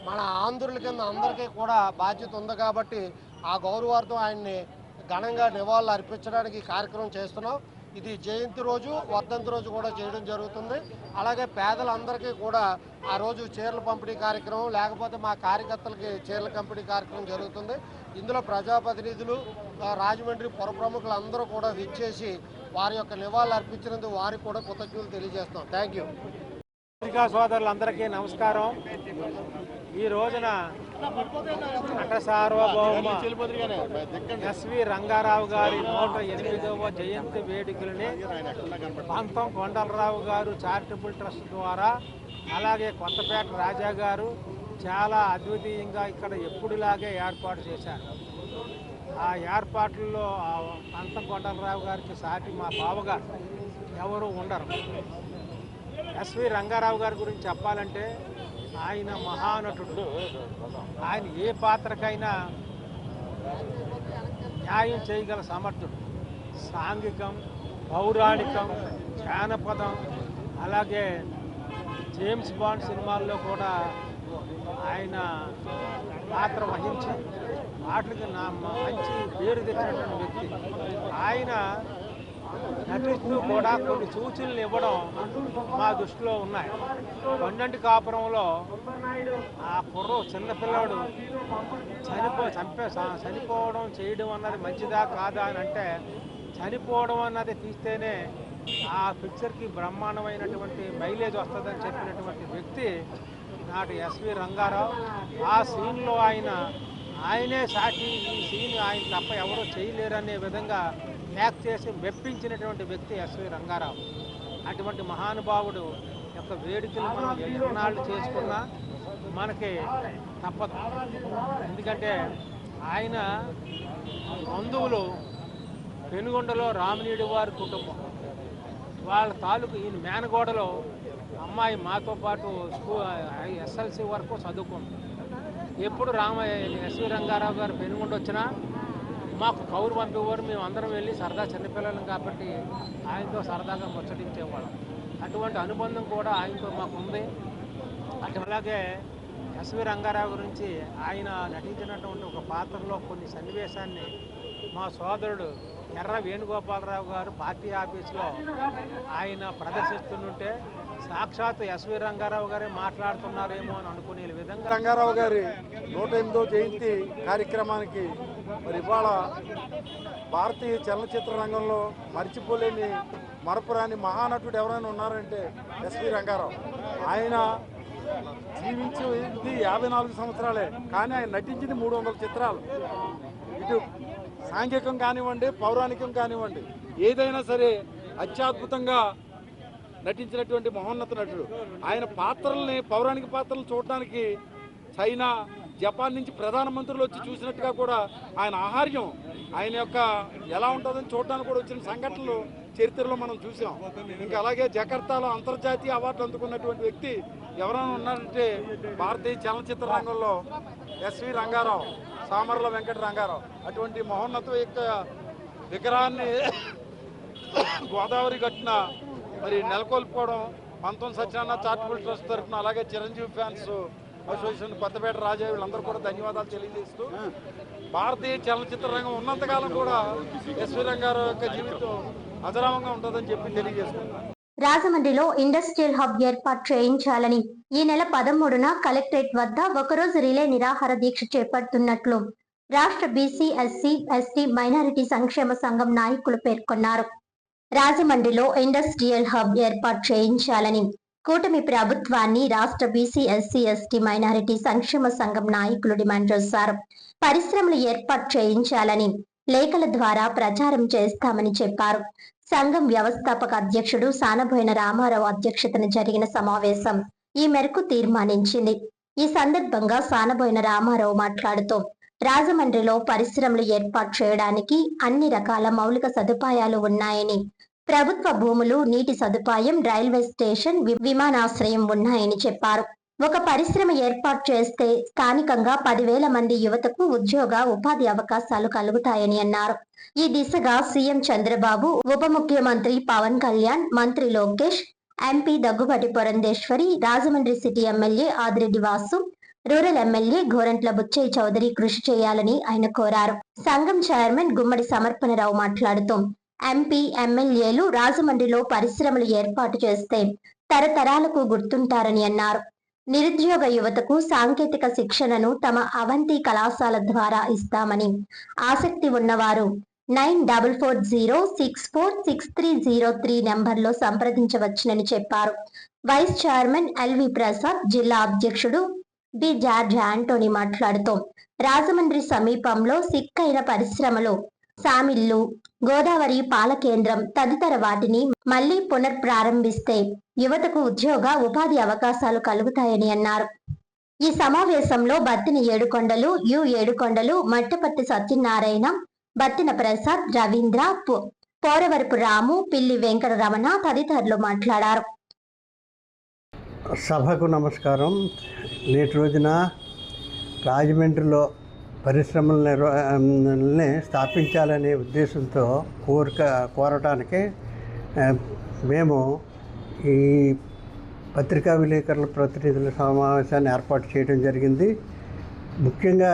మన ఆంధ్రుల కింద అందరికీ కూడా బాధ్యత ఉంది. కాబట్టి ఆ గౌరవార్థం ఆయన్ని ఘనంగా నివాళులు అర్పించడానికి కార్యక్రమం చేస్తున్నాం. ఇది జయంతి రోజు, వర్ధంతి రోజు కూడా చేయడం జరుగుతుంది. అలాగే పేదలందరికీ కూడా ఆ రోజు చీరల పంపిణీ కార్యక్రమం, లేకపోతే మా కార్యకర్తలకి చీరల పంపిణీ కార్యక్రమం జరుగుతుంది. ఇందులో ప్రజాప్రతినిధులు, రాజమండ్రి పుర ప్రముఖులు అందరూ కూడా విచ్చేసి వారి యొక్క నివాళులు అర్పించినందుకు వారికి కూడా కృతజ్ఞతలు తెలియజేస్తాం. Thank you. పత్రికా సోదరులందరికీ నమస్కారం. ఈ రోజున నట సార్వభౌమ ఎస్వి రంగారావు గారి 108వ జయంతి వేడుకలని పంతం కొండలరావు గారు చారిటబుల్ ట్రస్ట్ ద్వారా, అలాగే కొత్తపేట రాజా గారు చాలా అద్వితీయంగా ఇక్కడ ఎప్పుడులాగే ఏర్పాటు చేశారు. ఆ ఏర్పాట్లలో పంతం కొండలరావు గారికి సాటి మా బావగారు ఎవరు ఉండరు. ఎస్వి రంగారావు గారి గురించి చెప్పాలంటే ఆయన మహానటుడు. ఆయన ఏ పాత్రకైనా న్యాయం చేయగల సమర్థుడు. సాంఘికం, పౌరాణికం, జానపదం, అలాగే జేమ్స్ బాండ్ సినిమాల్లో కూడా ఆయన పాత్ర వహించి వాటికి మంచి పేరు తెచ్చినటువంటి వ్యక్తి. ఆయన నటిస్తూ కూడా కొన్ని సూచనలు ఇవ్వడం మా దృష్టిలో ఉన్నాయి. కొండంటి కాపురంలో ఆ చిన్నపిల్లడు చనిపోవడం చేయడం అన్నది మంచిదా కాదా అని అంటే, చనిపోవడం అన్నది తీస్తేనే ఆ పిక్చర్కి బ్రహ్మాండమైనటువంటి మైలేజ్ వస్తుందని చెప్పినటువంటి వ్యక్తి నాటి ఎస్వి రంగారావు. ఆ సీన్లో ఆయనే సాక్షి, ఈ సీన్ ఆయన తప్ప ఎవరూ చేయలేరనే విధంగా యాక్ట్ చేసి మెప్పించినటువంటి వ్యక్తి ఎస్వి రంగారావు. అటువంటి మహానుభావుడు యొక్క వేడుకలు మనం ఎన్నాళ్ళు చేసుకున్నా మనకి తప్పదు. ఎందుకంటే ఆయన బంధువులు పెనుగొండలో రామినేడు వారి కుటుంబం, వాళ్ళ తాలూకు ఈయన మేనగోడలో అమ్మాయి మాతో పాటు ఎస్ఎల్సి వరకు చదువుకుంది. ఎప్పుడు ఎస్వి రంగారావు గారు పెనుగొండ వచ్చినా మాకు కౌరు పంపేవారు. మేము అందరం వెళ్ళి సరదా చిన్నపిల్లలం కాబట్టి ఆయనతో సరదాగా ముచ్చటించేవాళ్ళం. అటువంటి అనుబంధం కూడా ఆయనతో మాకు ఉంది. అలాగే ఎస్వి రంగారావు గురించి ఆయన నటించినటువంటి ఒక పాత్రలో కొన్ని సన్నివేశాన్ని మా సోదరుడు ఎర్ర వేణుగోపాలరావు గారు పార్టీ ఆఫీస్లో ఆయన ప్రదర్శిస్తుంటే సాక్షాత్ ఎస్వి రంగారావు గారే మాట్లాడుతున్నారేమో అని అనుకునే విధంగా రంగారావు గారి 108వ జయంతి కార్యక్రమానికి మరి ఇవాళ భారతీయ చలనచిత్ర రంగంలో మర్చిపోలేని మరపురాని మహానటుడు ఎవరైనా ఉన్నారంటే ఎస్వి రంగారావు. ఆయన జీవించింది 54 సంవత్సరాలే, కానీ ఆయన నటించింది 300 చిత్రాలు. ఇటు సాంఘికం కానివ్వండి, పౌరాణికం కానివ్వండి, ఏదైనా సరే అత్యద్భుతంగా నటించినటువంటి మహోన్నత నటుడు. ఆయన పాత్రల్ని, పౌరాణిక పాత్రలు చూడడానికి చైనా, జపాన్ నుంచి ప్రధానమంత్రులు వచ్చి చూసినట్టుగా కూడా ఆయన ఆహార్యం, ఆయన యొక్క ఎలా ఉంటుందని చూడడానికి కూడా వచ్చిన సంఘటనలు చరిత్రలో మనం చూసాం. ఇంకా అలాగే జకర్తాలో అంతర్జాతీయ అవార్డు అందుకున్నటువంటి వ్యక్తి ఎవరైనా ఉన్నారంటే భారతీయ చలనచిత్ర రంగంలో ఎస్వి రంగారావు, సామర్ల వెంకట రంగారావు. అటువంటి మహోన్నత యొక్క విగ్రహాన్ని గోదావరి గట్టున మరి నెలకొల్పుకోవడం 19 సత్యనారాయణ చారిటబుల్ ట్రస్ట్ తరఫున, అలాగే చిరంజీవి ఫ్యాన్స్ అసోసియేషన్ కొత్తపేట రాజా వీళ్ళందరూ కూడా ధన్యవాదాలు తెలియజేస్తూ, భారతీయ చలనచిత్ర రంగం ఉన్నంతకాలం కూడా ఎస్వి రంగారావు యొక్క జీవితం అజరామంగా ఉంటుందని చెప్పి తెలియజేస్తున్నారు. రాజమండ్రిలో ఇండస్ట్రియల్ హబ్ ఏర్పాటు చేయించాలని ఈ నెల 13న కలెక్టరేట్ వద్ద ఒకరోజు రిలే నిరాహార దీక్ష చేపడుతున్నట్లు రాష్ట్ర బీసీ, ఎస్సీ, ఎస్టీ, మైనారిటీ సంక్షేమ సంఘం నాయకులు పేర్కొన్నారు. రాజమండ్రిలో ఇండస్ట్రియల్ హబ్ ఏర్పాటు చేయించాలని కూటమి ప్రభుత్వాన్ని రాష్ట్ర బీసీ, ఎస్సీ, ఎస్టీ, మైనారిటీ సంక్షేమ సంఘం నాయకులు డిమాండ్ చేశారు. పరిశ్రమలు ఏర్పాటు చేయించాలని లేఖల ద్వారా ప్రచారం చేస్తామని చెప్పారు. సంఘం వ్యవస్థాపక అధ్యక్షుడు సానబోయిన రామారావు అధ్యక్షతన జరిగిన సమావేశం ఈ మేరకు తీర్మానించింది. ఈ సందర్భంగా సానబోయిన రామారావు మాట్లాడుతూ, రాజమండ్రిలో పరిశ్రమలు ఏర్పాటు చేయడానికి అన్ని రకాల మౌలిక సదుపాయాలు ఉన్నాయని, ప్రభుత్వ భూములు, నీటి సదుపాయం, రైల్వే స్టేషన్, విమానాశ్రయం ఉన్నాయని చెప్పారు. ఒక పరిశ్రమ ఏర్పాటు చేస్తే స్థానికంగా 10,000 మంది యువతకు ఉద్యోగ, ఉపాధి అవకాశాలు కలుగుతాయని అన్నారు. ఈ దిశగా సీఎం చంద్రబాబు, ఉప ముఖ్యమంత్రి పవన్ కళ్యాణ్, మంత్రి Lokesh, MP Daggubati Purandeswari, Rajahmundry city MLA Adireddy Vasu, rural MLA Gorantla Butchaiah Chowdary కృషి చేయాలని ఆయన కోరారు. సంఘం చైర్మన్ గుమ్మడి సమర్పణరావు మాట్లాడుతూ, ఎంపీ, ఎమ్మెల్యేలు రాజమండ్రిలో పరిశ్రమలు ఏర్పాటు చేస్తే తరతరాలకు గుర్తుంటారని అన్నారు. నిరుద్యోగ యువతకు సాంకేతిక శిక్షణను తమ అవంతి కళాశాల ద్వారా ఇస్తామని, ఆసక్తి ఉన్నవారు 9440646303 నెంబర్లో సంప్రదించవచ్చునని చెప్పారు. వైస్ చైర్మన్ ఎల్వి ప్రసాద్, జిల్లా అధ్యక్షుడు బి జార్జ్ ఆంటోనీ మాట్లాడుతూ, రాజమండ్రి సమీపంలో సిక్కైన పరిశ్రమలు, సామిల్లు, గోదావరి పాల కేంద్రం తదితర వాటిని మళ్లీ పునఃప్రారంభిస్తే యువతకు ఉద్యోగ, ఉపాధి అవకాశాలు కలుగుతాయని అన్నారు. ఈ సమావేశంలో బత్తిన ఏడుకొండలు, యు ఏడుకొండలు, మట్టపట్టి సత్యనారాయణ, బత్తిన ప్రసాద్, రవీంద్ర, పోరవరపు రాము, పిల్లి వెంకట రమణ తదితరులు మాట్లాడారు. సభకు నమస్కారం. నేటి రోజున రాజమండ్రిలో పరిశ్రమలని స్థాపించాలనే ఉద్దేశంతో కోరటానికి మేము ఈ పత్రికా విలేకరుల ప్రతినిధుల సమావేశాన్ని ఏర్పాటు చేయడం జరిగింది. ముఖ్యంగా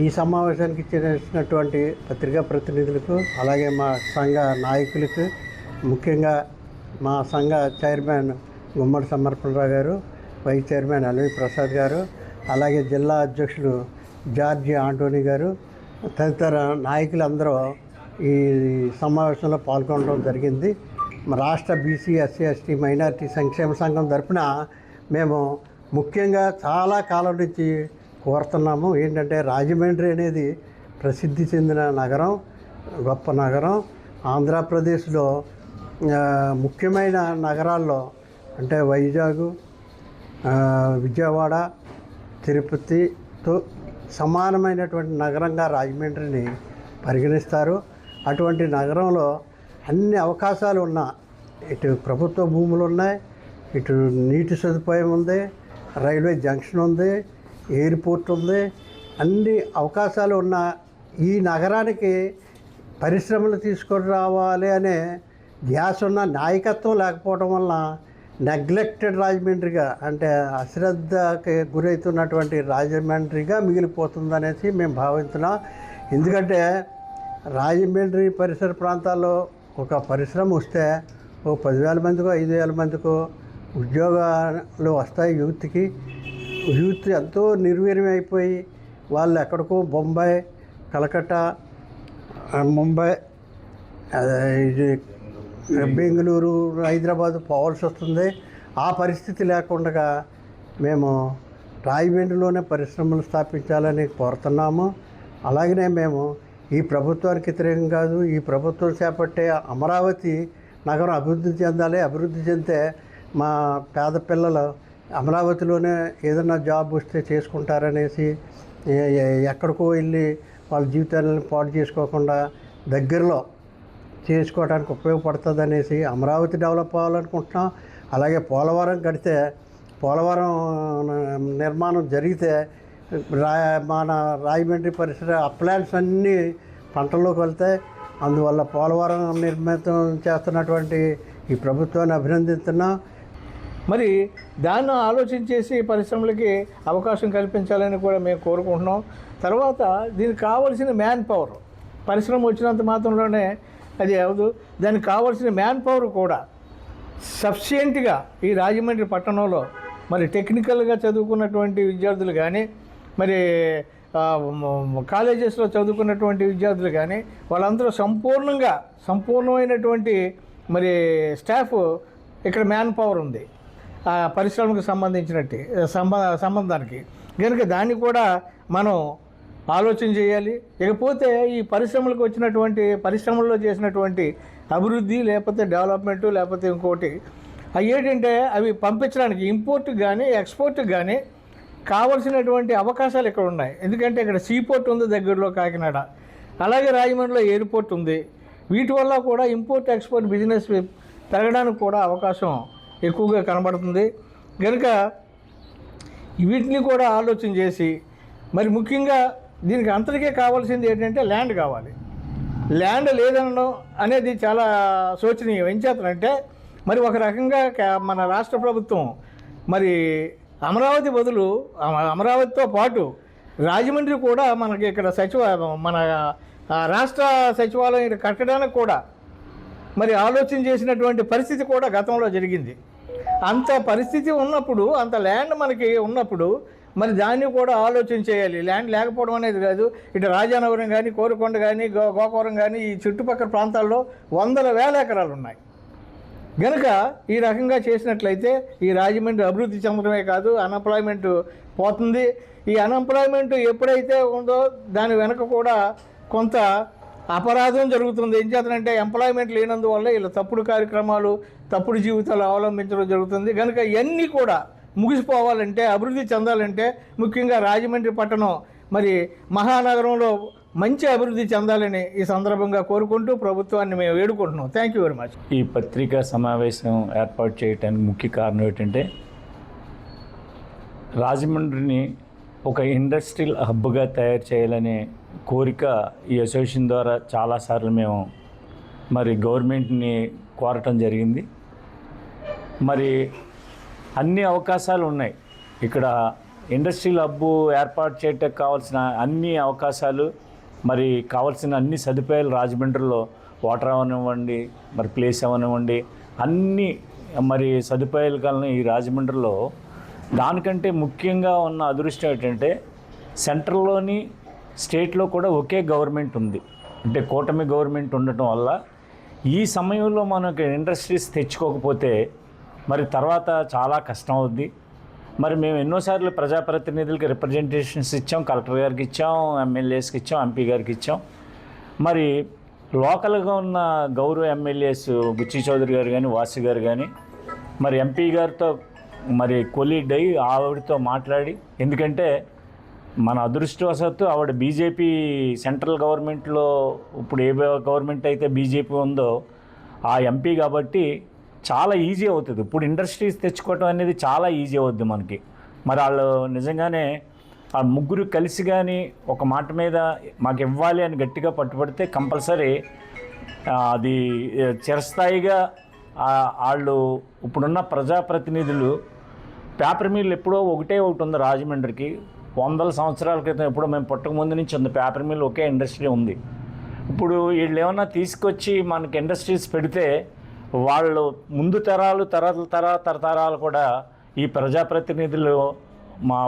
ఈ సమావేశానికి చేసినటువంటి పత్రికా ప్రతినిధులకు, అలాగే మా సంఘ నాయకులకు, ముఖ్యంగా మా సంఘ చైర్మన్ గుమ్మడి సమర్పణరావు గారు, వైస్ చైర్మన్ ఎల్వి ప్రసాద్ గారు, అలాగే జిల్లా అధ్యక్షులు జార్జి ఆంటోనీ గారు, తదితర నాయకులందరూ ఈ సమావేశంలో పాల్గొనడం జరిగింది. రాష్ట్ర బీసీ ఎస్సీ ఎస్టీ మైనారిటీ సంక్షేమ సంఘం తరఫున మేము ముఖ్యంగా చాలా కాలం నుంచి కోరుతున్నాము. ఏంటంటే రాజమండ్రి అనేది ప్రసిద్ధి చెందిన నగరం, గొప్ప నగరం. ఆంధ్రప్రదేశ్లో ముఖ్యమైన నగరాల్లో అంటే వైజాగ్, విజయవాడ, తిరుపతితో సమానమైనటువంటి నగరంగా రాజమండ్రిని పరిగణిస్తారు. అటువంటి నగరంలో అన్ని అవకాశాలు ఉన్న, ఇటు ప్రభుత్వ భూములు ఉన్నాయి, ఇటు నీటి సదుపాయం ఉంది, రైల్వే జంక్షన్ ఉంది, ఎయిర్పోర్ట్ ఉంది, అన్ని అవకాశాలు ఉన్న ఈ నగరానికి పరిశ్రమలు తీసుకొని రావాలి అనే ధ్యాస ఉన్న నాయకత్వం లేకపోవడం వల్ల నెగ్లెక్టెడ్ రాజమండ్రిగా, అంటే అశ్రద్ధకి గురవుతున్నటువంటి రాజమండ్రిగా మిగిలిపోతుందనేసి మేము భావిస్తున్నాం. ఎందుకంటే రాజమండ్రి పరిసర ప్రాంతాల్లో ఒక పరిశ్రమ వస్తే ఓ 10,000 మందికో 5,000 మందికో ఉద్యోగాలు వస్తాయి. యూత్ ఎంతో నిర్వీర్యం అయిపోయి వాళ్ళు ఎక్కడికో బొంబాయి, కలకత్తా, ముంబై, బెంగళూరు, హైదరాబాదు పోవాల్సి వస్తుంది. ఆ పరిస్థితి లేకుండా మేము రాజమండ్రిలోనే పరిశ్రమలు స్థాపించాలని కోరుతున్నాము. అలాగనే మేము ఈ ప్రభుత్వానికి వ్యతిరేకం కాదు. ఈ ప్రభుత్వం చేపట్టే అమరావతి నగరం అభివృద్ధి చెందాలి. అభివృద్ధి చెందితే మా పేద పిల్లలు అమరావతిలోనే ఏదైనా జాబ్ వస్తే చేసుకుంటారనేసి, ఎక్కడికో వెళ్ళి వాళ్ళ జీవితాలను పాడు చేసుకోకుండా దగ్గరలో చేసుకోవడానికి ఉపయోగపడుతుంది అనేసి అమరావతి డెవలప్ అవ్వాలనుకుంటున్నాం. అలాగే పోలవరం కడితే, పోలవరం నిర్మాణం జరిగితే మన రాజమండ్రి పరిసర అప్లాంట్స్ అన్నీ పంటల్లోకి వెళ్తాయి. అందువల్ల పోలవరం నిర్మితం చేస్తున్నటువంటి ఈ ప్రభుత్వాన్ని అభినందిస్తున్నాం. మరి దాన్ని ఆలోచించేసి పరిశ్రమలకి అవకాశం కల్పించాలని కూడా మేము కోరుకుంటున్నాం. తర్వాత దీనికి కావాల్సిన మ్యాన్ పవర్, పరిశ్రమ వచ్చినంత మాత్రంలోనే అది అవదు. దానికి కావాల్సిన మ్యాన్ పవర్ కూడా సఫిషియెంట్గా ఈ రాజమండ్రి పట్టణంలో మరి టెక్నికల్గా చదువుకున్నటువంటి విద్యార్థులు కానీ, మరి కాలేజెస్లో చదువుకున్నటువంటి విద్యార్థులు కానీ, వాళ్ళందరూ సంపూర్ణమైనటువంటి మరి స్టాఫ్ ఇక్కడ మ్యాన్ పవర్ ఉంది ఆ పరిశ్రమకు సంబంధించినట్టు సంబంధానికి. కనుక దాన్ని కూడా మనం ఆలోచన చేయాలి. ఇకపోతే ఈ పరిశ్రమలకు వచ్చినటువంటి, పరిశ్రమల్లో చేసినటువంటి అభివృద్ధి లేకపోతే డెవలప్మెంటు లేకపోతే ఇంకోటి అవి ఏంటంటే అవి పంపించడానికి ఇంపోర్ట్కి కానీ ఎక్స్పోర్ట్కి కానీ కావలసినటువంటి అవకాశాలు ఇక్కడ ఉన్నాయి. ఎందుకంటే ఇక్కడ సీపోర్ట్ ఉంది దగ్గరలో కాకినాడ, అలాగే రాజమండ్రిలో ఎయిర్పోర్ట్ ఉంది. వీటి వల్ల కూడా ఇంపోర్ట్ ఎక్స్పోర్ట్ బిజినెస్ పెరగడానికి కూడా అవకాశం ఎక్కువగా కనబడుతుంది. కనుక వీటిని కూడా ఆలోచన చేసి, మరి ముఖ్యంగా దీనికి అంతటికే కావాల్సింది ఏంటంటే ల్యాండ్ కావాలి. ల్యాండ్ లేదనడం అనేది చాలా శోచనీయం. ఏం చేస్తారంటే మరి ఒక రకంగా మన రాష్ట్ర ప్రభుత్వం మరి అమరావతి బదులు అమరావతితో పాటు రాజమండ్రి కూడా మనకి ఇక్కడ మన రాష్ట్ర సచివాలయం కట్టడానికి కూడా మరి ఆలోచన చేసినటువంటి పరిస్థితి కూడా గతంలో జరిగింది. అంత పరిస్థితి ఉన్నప్పుడు, అంత ల్యాండ్ మనకి ఉన్నప్పుడు మరి దాన్ని కూడా ఆలోచన చేయాలి. ల్యాండ్ లేకపోవడం అనేది కాదు. ఇటు రాజానగరం కానీ, కోరుకొండ కానీ, గోకవరం కానీ ఈ చుట్టుపక్కల ప్రాంతాల్లో 100,000 ఎకరాలు ఉన్నాయి. కనుక ఈ రకంగా చేసినట్లయితే ఈ రాజమండ్రి అభివృద్ధి చెందడమే కాదు, అన్ఎంప్లాయ్మెంట్ పోతుంది. ఈ అన్ఎంప్లాయ్మెంట్ ఎప్పుడైతే ఉందో దాని వెనక కూడా కొంత అపరాధం జరుగుతుంది. ఏం చేతనంటే ఎంప్లాయ్మెంట్ లేనందువల్ల ఇలా తప్పుడు కార్యక్రమాలు, తప్పుడు జీవితాలు అవలంబించడం జరుగుతుంది. కనుక ఇవన్నీ కూడా ముగిసిపోవాలంటే, అభివృద్ధి చెందాలంటే ముఖ్యంగా రాజమండ్రి పట్టణం మరి మహానగరంలో మంచి అభివృద్ధి చెందాలని ఈ సందర్భంగా కోరుకుంటూ ప్రభుత్వాన్ని మేము వేడుకుంటున్నాం. Thank you very much. ఈ పత్రికా సమావేశం ఏర్పాటు చేయడానికి ముఖ్య కారణం ఏంటంటే రాజమండ్రిని ఒక ఇండస్ట్రియల్ హబ్గా తయారు చేయాలనే కోరిక ఈ అసోసియేషన్ ద్వారా చాలాసార్లు మేము మరి గవర్నమెంట్ని కోరటం జరిగింది. మరి అన్ని అవకాశాలు ఉన్నాయి ఇక్కడ. ఇండస్ట్రియల్ హబ్బు ఏర్పాటు చేయడానికి కావాల్సిన అన్ని అవకాశాలు, మరి కావాల్సిన అన్ని సదుపాయాలు రాజమండ్రిలో వాటర్ అవనివ్వండి, మరి ప్లేస్ అవనివ్వండి, అన్ని మరి సదుపాయాలు కలను ఈ రాజమండ్రిలో. దానికంటే ముఖ్యంగా ఉన్న అదృష్టం ఏంటంటే సెంట్రల్లోని స్టేట్లో కూడా ఒకే గవర్నమెంట్ ఉంది. అంటే కూటమి గవర్నమెంట్ ఉండటం వల్ల ఈ సమయంలో మనకు ఇండస్ట్రీస్ తెచ్చుకోకపోతే మరి తర్వాత చాలా కష్టం అవుద్ది. మరి మేము ఎన్నోసార్లు ప్రజాప్రతినిధులకి రిప్రజెంటేషన్స్ ఇచ్చాం, కలెక్టర్ గారికి ఇచ్చాం, ఎమ్మెల్యేస్కి ఇచ్చాం, ఎంపీ గారికి ఇచ్చాం. మరి లోకల్గా ఉన్న గౌరవ ఎమ్మెల్యేస్ బుచ్చి చౌదరి గారు కానీ, వాసు గారు కానీ, మరి ఎంపీ గారితో మరి కొలీడ్ అయ్యి ఆవిడతో మాట్లాడి, ఎందుకంటే మన అదృష్టవశాత్తు ఆవిడ బీజేపీ సెంట్రల్ గవర్నమెంట్లో ఇప్పుడు ఏ గవర్నమెంట్ అయితే బీజేపీ ఉందో ఆ ఎంపీ కాబట్టి చాలా ఈజీ అవుతుంది. ఇప్పుడు ఇండస్ట్రీస్ తెచ్చుకోవటం అనేది చాలా ఈజీ అవుద్ది మనకి. మరి వాళ్ళు నిజంగానే ఆ ముగ్గురు కలిసి కానీ ఒక మాట మీద మాకు ఇవ్వాలి అని గట్టిగా పట్టుబడితే కంపల్సరీ అది చిరస్థాయిగా వాళ్ళు ఇప్పుడున్న ప్రజాప్రతినిధులు. పేపర్ మిల్ ఎప్పుడో ఒకటి ఉంది రాజమండ్రికి. 100 సంవత్సరాల క్రితం ఎప్పుడో మేము పుట్టక ముందు నుంచి ఉంది పేపర్ మిల్, ఒకే ఇండస్ట్రీ ఉంది. ఇప్పుడు వీళ్ళు ఏమన్నా తీసుకొచ్చి మనకి ఇండస్ట్రీస్ పెడితే వాళ్ళు ముందు తరాలు తరతరాలు కూడా ఈ ప్రజాప్రతినిధులు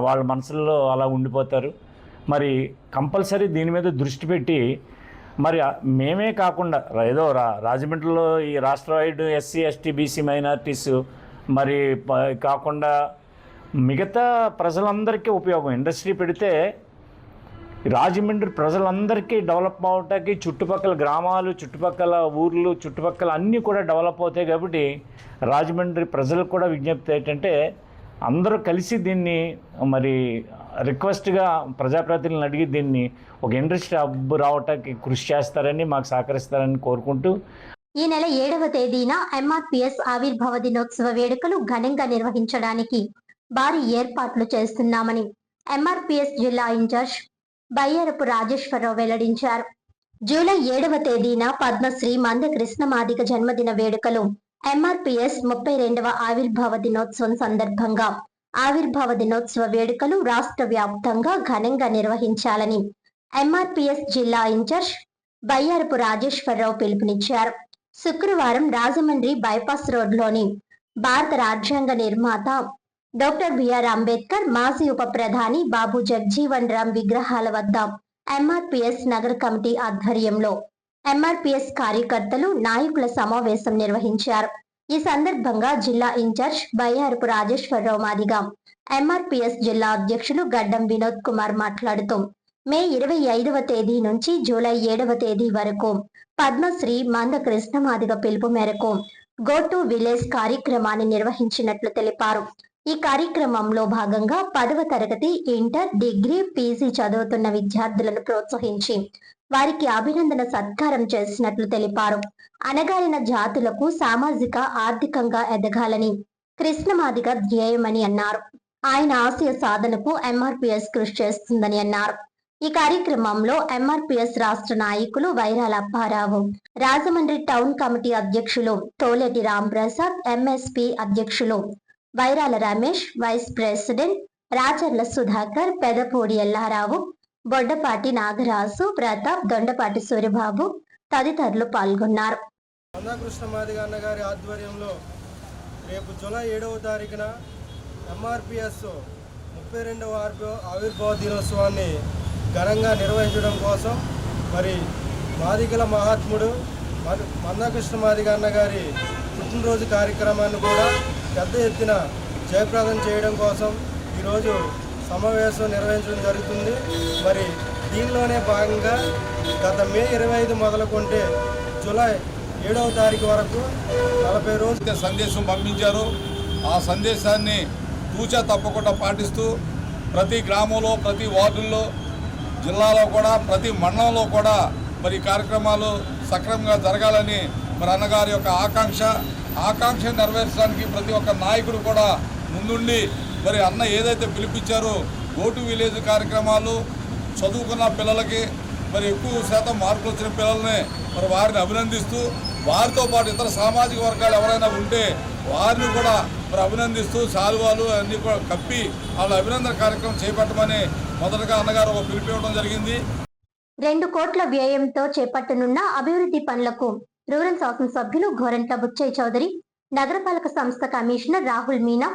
వాళ్ళ మనసుల్లో అలా ఉండిపోతారు. మరి కంపల్సరీ దీని మీద దృష్టి పెట్టి, మరి మేమే కాకుండా ఏదో రాజమండ్రిలో ఈ రాష్ట్ర wide SC ST BC minorities మరి కాకుండా మిగతా ప్రజలందరికీ ఉపయోగం. ఇండస్ట్రీ పెడితే రాజమండ్రి ప్రజలందరికీ డెవలప్ అవటానికి, చుట్టుపక్కల గ్రామాలు, చుట్టుపక్కల ఊర్లు, చుట్టుపక్కల అన్నీ కూడా డెవలప్ అవుతాయి. కాబట్టి రాజమండ్రి ప్రజలకు కూడా విజ్ఞప్తి ఏంటంటే అందరూ కలిసి దీన్ని మరి రిక్వెస్ట్గా ప్రజాప్రతినిధులను అడిగి దీన్ని ఒక ఇండస్ట్రీ హబ్ రావటానికి కృషి చేస్తారని, మాకు సహకరిస్తారని కోరుకుంటూ, ఈ నెల 7వ తేదీన ఎంఆర్పిఎస్ ఆవిర్భావ దినోత్సవ వేడుకలు ఘనంగా నిర్వహించడానికి భారీ ఏర్పాట్లు చేస్తున్నామని ఎంఆర్పిఎస్ జిల్లా ఇన్ఛార్జ్ బయ్యారపు రాజేశ్వరరావు వెల్లడించారు. జూలై 7వ తేదీన పద్మశ్రీ మంద కృష్ణమాదిగ జన్మదిన వేడుకలు ఎంఆర్పిఎస్ 32వ ఆవిర్భావ దినోత్సవం సందర్భంగా ఆవిర్భావ దినోత్సవ వేడుకలు రాష్ట్ర వ్యాప్తంగా ఘనంగా నిర్వహించాలని ఎంఆర్పిఎస్ జిల్లా ఇన్ఛార్జ్ బయ్యారపు రాజేశ్వరరావు పిలుపునిచ్చారు. శుక్రవారం రాజమండ్రి బైపాస్ రోడ్లోని భారత రాజ్యాంగ నిర్మాత డాక్టర్ బిఆర్ అంబేద్కర్, మాజీ ఉప ప్రధాని బాబు జగ్జీవన్ రామ్ విగ్రహాల వద్ద ఎంఆర్పిఎస్ నగర కమిటీ ఆధ్వర్యంలో ఎంఆర్పిఎస్ కార్యకర్తలు, నాయకుల సమావేశం నిర్వహించారు. ఈ సందర్భంగా జిల్లా ఇన్ఛార్జ్ బయ్యారపు రాజేశ్వరరావు మాదిగ, ఎంఆర్పిఎస్ జిల్లా అధ్యక్షులు గడ్డం వినోద్ కుమార్ మాట్లాడుతూ మే 25వ తేదీ నుంచి జూలై 7వ తేదీ వరకు పద్మశ్రీ మంద కృష్ణమాదిగ పిలుపు మేరకు గో టు విలేజ్ కార్యక్రమాన్ని నిర్వహించినట్లు తెలిపారు. ఈ కార్యక్రమంలో భాగంగా 10వ తరగతి, ఇంటర్, డిగ్రీ, పీజీ చదువుతున్న విద్యార్థులను ప్రోత్సహించి వారికి అభినందన సత్కారం చేసినట్లు తెలిపారు. అణగారిన జాతులకు సామాజిక, ఆర్థికంగా ఎదగాలని కృష్ణమాదిగ ధ్యేయమని అన్నారు. ఆయన ఆశయ సాధనకు ఎంఆర్పిఎస్ కృషి చేస్తుందని అన్నారు. ఈ కార్యక్రమంలో ఎంఆర్పిఎస్ రాష్ట్ర నాయకులు వైరాల అప్పారావు, రాజమండ్రి టౌన్ కమిటీ అధ్యక్షులు తోలేటి రాంప్రసాద్, ఎంఎస్పి అధ్యక్షులు వైరాల రమేష్, వైస్ ప్రెసిడెంట్ రాచర్ల సుధాకర్, పెదపూడి ఎల్లారావు, బొడ్డపాటి నాగరాజు, ప్రతాప్, దొండపాటి సూర్యబాబు తదితరులు పాల్గొన్నారు. కృష్ణమాదిగ అన్న గారి ఆధ్వర్యంలో రేపు జూలై 7వ తారీఖున ఎంఆర్పిఎస్ 32వ ఆవిర్భావ దినోత్సవాన్ని ఘనంగా నిర్వహించడం కోసం మరి మాదిగల మహాత్ముడు మందకృష్ణమాదిగ అన్న గారి పుట్టినరోజు కార్యక్రమాన్ని కూడా పెద్ద ఎత్తున జయప్రదం చేయడం కోసం ఈరోజు సమావేశం నిర్వహించడం జరుగుతుంది. మరి దీనిలోనే భాగంగా గత మే 25 మొదలుకుంటే జూలై 7వ తారీఖు వరకు 40 రోజుల సందేశం పంపించారు. ఆ సందేశాన్ని తూచా తప్పకుండా పాటిస్తూ ప్రతి గ్రామంలో, ప్రతి వార్డుల్లో, జిల్లాలో కూడా, ప్రతి మండలంలో కూడా మరి కార్యక్రమాలు సక్రమంగా జరగాలని మరి అన్నగారి యొక్క ఆకాంక్ష నెరవేర్చడానికి ప్రతి ఒక్క నాయకుడు కూడా ముందుండి మరి అన్న ఏదైతే పిలిపించారో గో టు విలేజ్ కార్యక్రమాలు చదువుకున్న పిల్లలకి మరి ఎక్కువ శాతం మార్కులు వచ్చిన పిల్లల్ని మరి వారిని అభినందిస్తూ వారితో పాటు ఇతర సామాజిక వర్గాలు ఎవరైనా ఉంటే వారిని కూడా మరి అభినందిస్తూ శాలువాలు అన్నీ కూడా కప్పి వాళ్ళ అభినందన కార్యక్రమం చేపట్టమని మొదటగా అన్నగారు ఒక పిలిపివ్వడం జరిగింది. 2 కోట్ల వ్యయంతో చేపట్టనున్న అభివృద్ధి పనులకు రూరల్ శాసనసభ్యులు గోరంట్ల బుచ్చయ్య చౌదరి, నగరపాలక సంస్థ కమిషనర్ రాహుల్ మీనా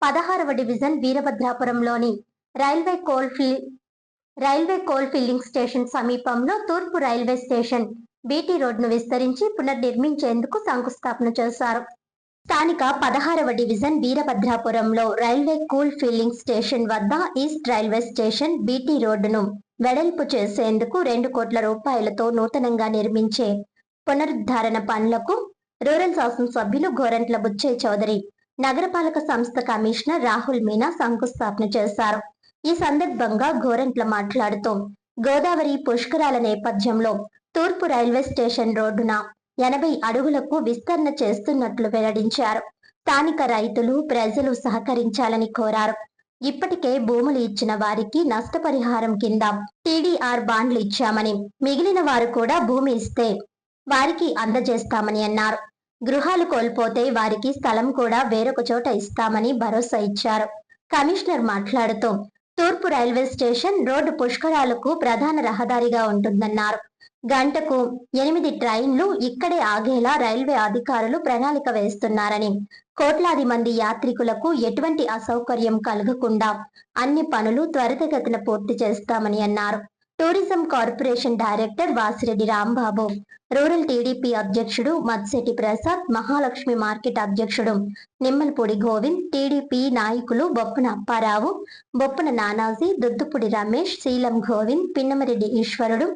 16వ డివిజన్ వీరభద్రాపురంలోని రైల్వే కోల్ ఫిల్లింగ్ స్టేషన్ సమీపంలో తూర్పు రైల్వే స్టేషన్ బీటీ రోడ్ను విస్తరించి పునర్నిర్మించేందుకు శంకుస్థాపన చేశారు. స్థానిక 16వ డివిజన్ వీరభద్రాపురంలో రైల్వే కూల్ ఫిల్లింగ్ స్టేషన్ వద్ద ఈస్ట్ రైల్వే స్టేషన్ బీటీ రోడ్డును వెడల్పు చేసేందుకు 2 కోట్ల రూపాయలతో నూతనంగా నిర్మించే పునరుద్ధరణ పనులకు రూరల్ శాసనసభ్యులు గోరంట్ల బుచ్చయ్య చౌదరి, నగరపాలక సంస్థ కమిషనర్ రాహుల్ మీనా శంకుస్థాపన చేశారు. ఈ సందర్భంగా గోరంట్ల మాట్లాడుతూ గోదావరి పుష్కరాల నేపథ్యంలో తూర్పు రైల్వే స్టేషన్ రోడ్డున 80 అడుగులకు విస్తరణ చేస్తున్నట్లు వెల్లడించారు. స్థానిక రైతులు, ప్రజలు సహకరించాలని కోరారు. ఇప్పటికే భూములు ఇచ్చిన వారికి నష్టపరిహారం కింద టీడీఆర్ బాండ్లు ఇచ్చామని, మిగిలిన వారు కూడా భూమి ఇస్తే వారికి అందజేస్తామని అన్నారు. గృహాలు కోల్పోతే వారికి స్థలం కూడా వేరొక చోట ఇస్తామని భరోసా ఇచ్చారు. కమిషనర్ మాట్లాడుతూ తూర్పు రైల్వే స్టేషన్ రోడ్డు పుష్కరాలకు ప్రధాన రహదారిగా ఉంటుందన్నారు. గంటకు 8 ట్రైన్లు ఇక్కడే ఆగేలా రైల్వే అధికారులు ప్రణాళిక వేస్తున్నారని, కోట్లాది మంది యాత్రికులకు ఎటువంటి అసౌకర్యం కలగకుండా అన్ని పనులు త్వరితగతిన పూర్తి చేస్తామని అన్నారు. Tourism corporation director Vasireddy Rambabu, rural TDP అధ్యక్షుడు మత్సెట్టి ప్రసాద్, మహాలక్ష్మి మార్కెట్ అధ్యక్షుడు నిమ్మలపూడి గోవింద్, టీడీపీ నాయకులు బొప్పన అప్పారావు, బొప్పన నానాజీ, దుద్దుపుడి రమేష్, శీలం గోవింద్, పిన్నమరెడ్డి ఈశ్వరుడు,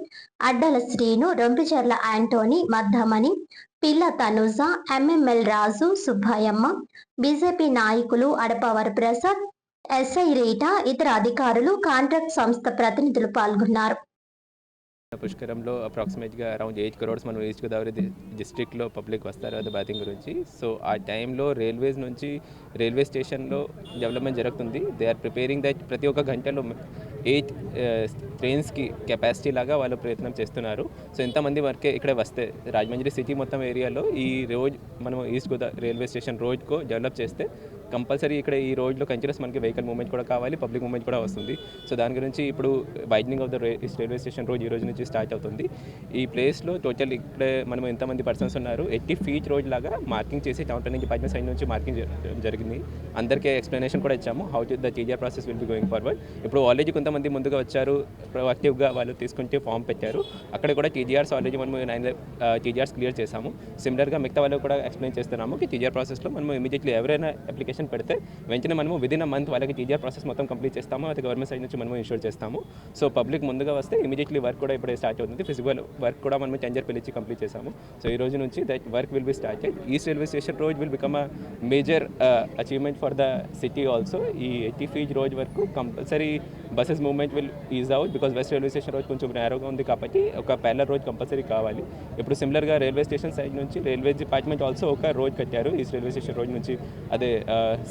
అడ్డల శ్రీను, రొంపిచెర్ల యాంటోనీ, మద్దమణి, పిల్ల తనుజ, ఎంఎంఎల్ రాజు, సుబ్బాయమ్మ, బీజేపీ నాయకులు అడప వరప్రసాద్, ఎస్ఐ రీటా, ఇతర అధికారులు, కాంట్రాక్ట్ సంస్థ ప్రతినిధులు పాల్గొన్నారు. పుష్కరంలో అప్రాక్సిమేట్గా అరౌండ్ 8 crores మనం ఈస్ట్ గోదావరి డిస్ట్రిక్ట్లో పబ్లిక్ వస్తారు అది బాతింగ్ గురించి. సో ఆ టైంలో రైల్వేస్ నుంచి రైల్వే స్టేషన్లో డెవలప్మెంట్ జరుగుతుంది. దే ఆర్ ప్రిపేరింగ్ దట్ ప్రతి ఒక్క గంటలో 8 ట్రైన్స్కి కెపాసిటీ లాగా వాళ్ళు ప్రయత్నం చేస్తున్నారు. సో ఎంతమంది వరకే ఇక్కడ వస్తే రాజమండ్రి సిటీ మొత్తం ఏరియాలో ఈ రోడ్ మనం ఈస్ట్ గోదావరి రైల్వే స్టేషన్ రోడ్కు డెవలప్ చేస్తే కంపల్సరీ ఇక్కడ ఈ రోడ్లో కంటిన్యూస్ మనకి వెహికల్ మూవ్మెంట్ కూడా కావాలి, పబ్లిక్ మూవ్మెంట్ కూడా వస్తుంది. సో దాని గురించి ఇప్పుడు widening of the railway station road ఈ రోజు నుంచి స్టార్ట్ అవుతుంది. ఈ ప్లేస్లో టోటల్ ఇక్కడే మనం ఎంతమంది పర్సన్స్ ఉన్నారు 80 feet రోడ్ లాగా మార్కింగ్ చేసి టౌన్ ప్లానింగ్ డిపార్ట్మెంట్ సైడ్ నుంచి మార్కింగ్ జరిగింది. అందరికీ ఎక్స్ప్లెనేషన్ కూడా ఇచ్చాము how the TGR process will be going forward. ఇప్పుడు ఆల్రెడీ కొంతమంది ముందుగా వచ్చారు, ప్రొయాక్టివ్గా వాళ్ళు తీసుకుంటే ఫామ్ పెట్టారు. అక్కడ కూడా టీజీఆర్స్ ఆల్రెడీ మనం 9 టీజీఆర్స్ క్లియర్ చేసాము. సిమిలర్గా మిగతా వాళ్ళు కూడా ఎక్స్ప్లెయిన్ చేస్తున్నాము కి టీజీఆర్ ప్రాసెస్లో మనం ఇమీడియట్లీ ఎవరైనా అప్లికేషన్ పెడితే వెంటనే మనము విదిన్ అ మంత్ వాళ్ళకి టీజీఆర్ ప్రాసెస్ మొత్తం కంప్లీట్ చేస్తాము. అది గవర్నమెంట్ సైడ్ నుంచి మనము ఇన్షూర్ చేస్తాము. సో పబ్లిక్ ముందుగా వస్తే ఇమీడియట్లీ వర్క్ కూడా ఇప్పుడే స్టార్ట్ అవుతుంది. ఫిజికల్ వర్క్ కూడా మనం టెండర్ పిలిచి కంప్లీట్ చేసాము. సో ఈ రోజు నుంచి that work will be started. East railway station road will become a major achievement for the city also. ఈ 80 feet రోడ్ వరకు compulsory buses movement will is out because west railway station road కొంచెం నేరోగా ఉంది కాబట్టి ఒక parallel road compulsory కావాలి. ఇప్పుడు సిమిలర్గా railway station side నుంచి రైల్వే డిపార్ట్మెంట్ ఆల్సో ఒక రోడ్ కట్టారు ఈస్ట్ రైల్వే స్టేషన్ రోడ్ నుంచి అదే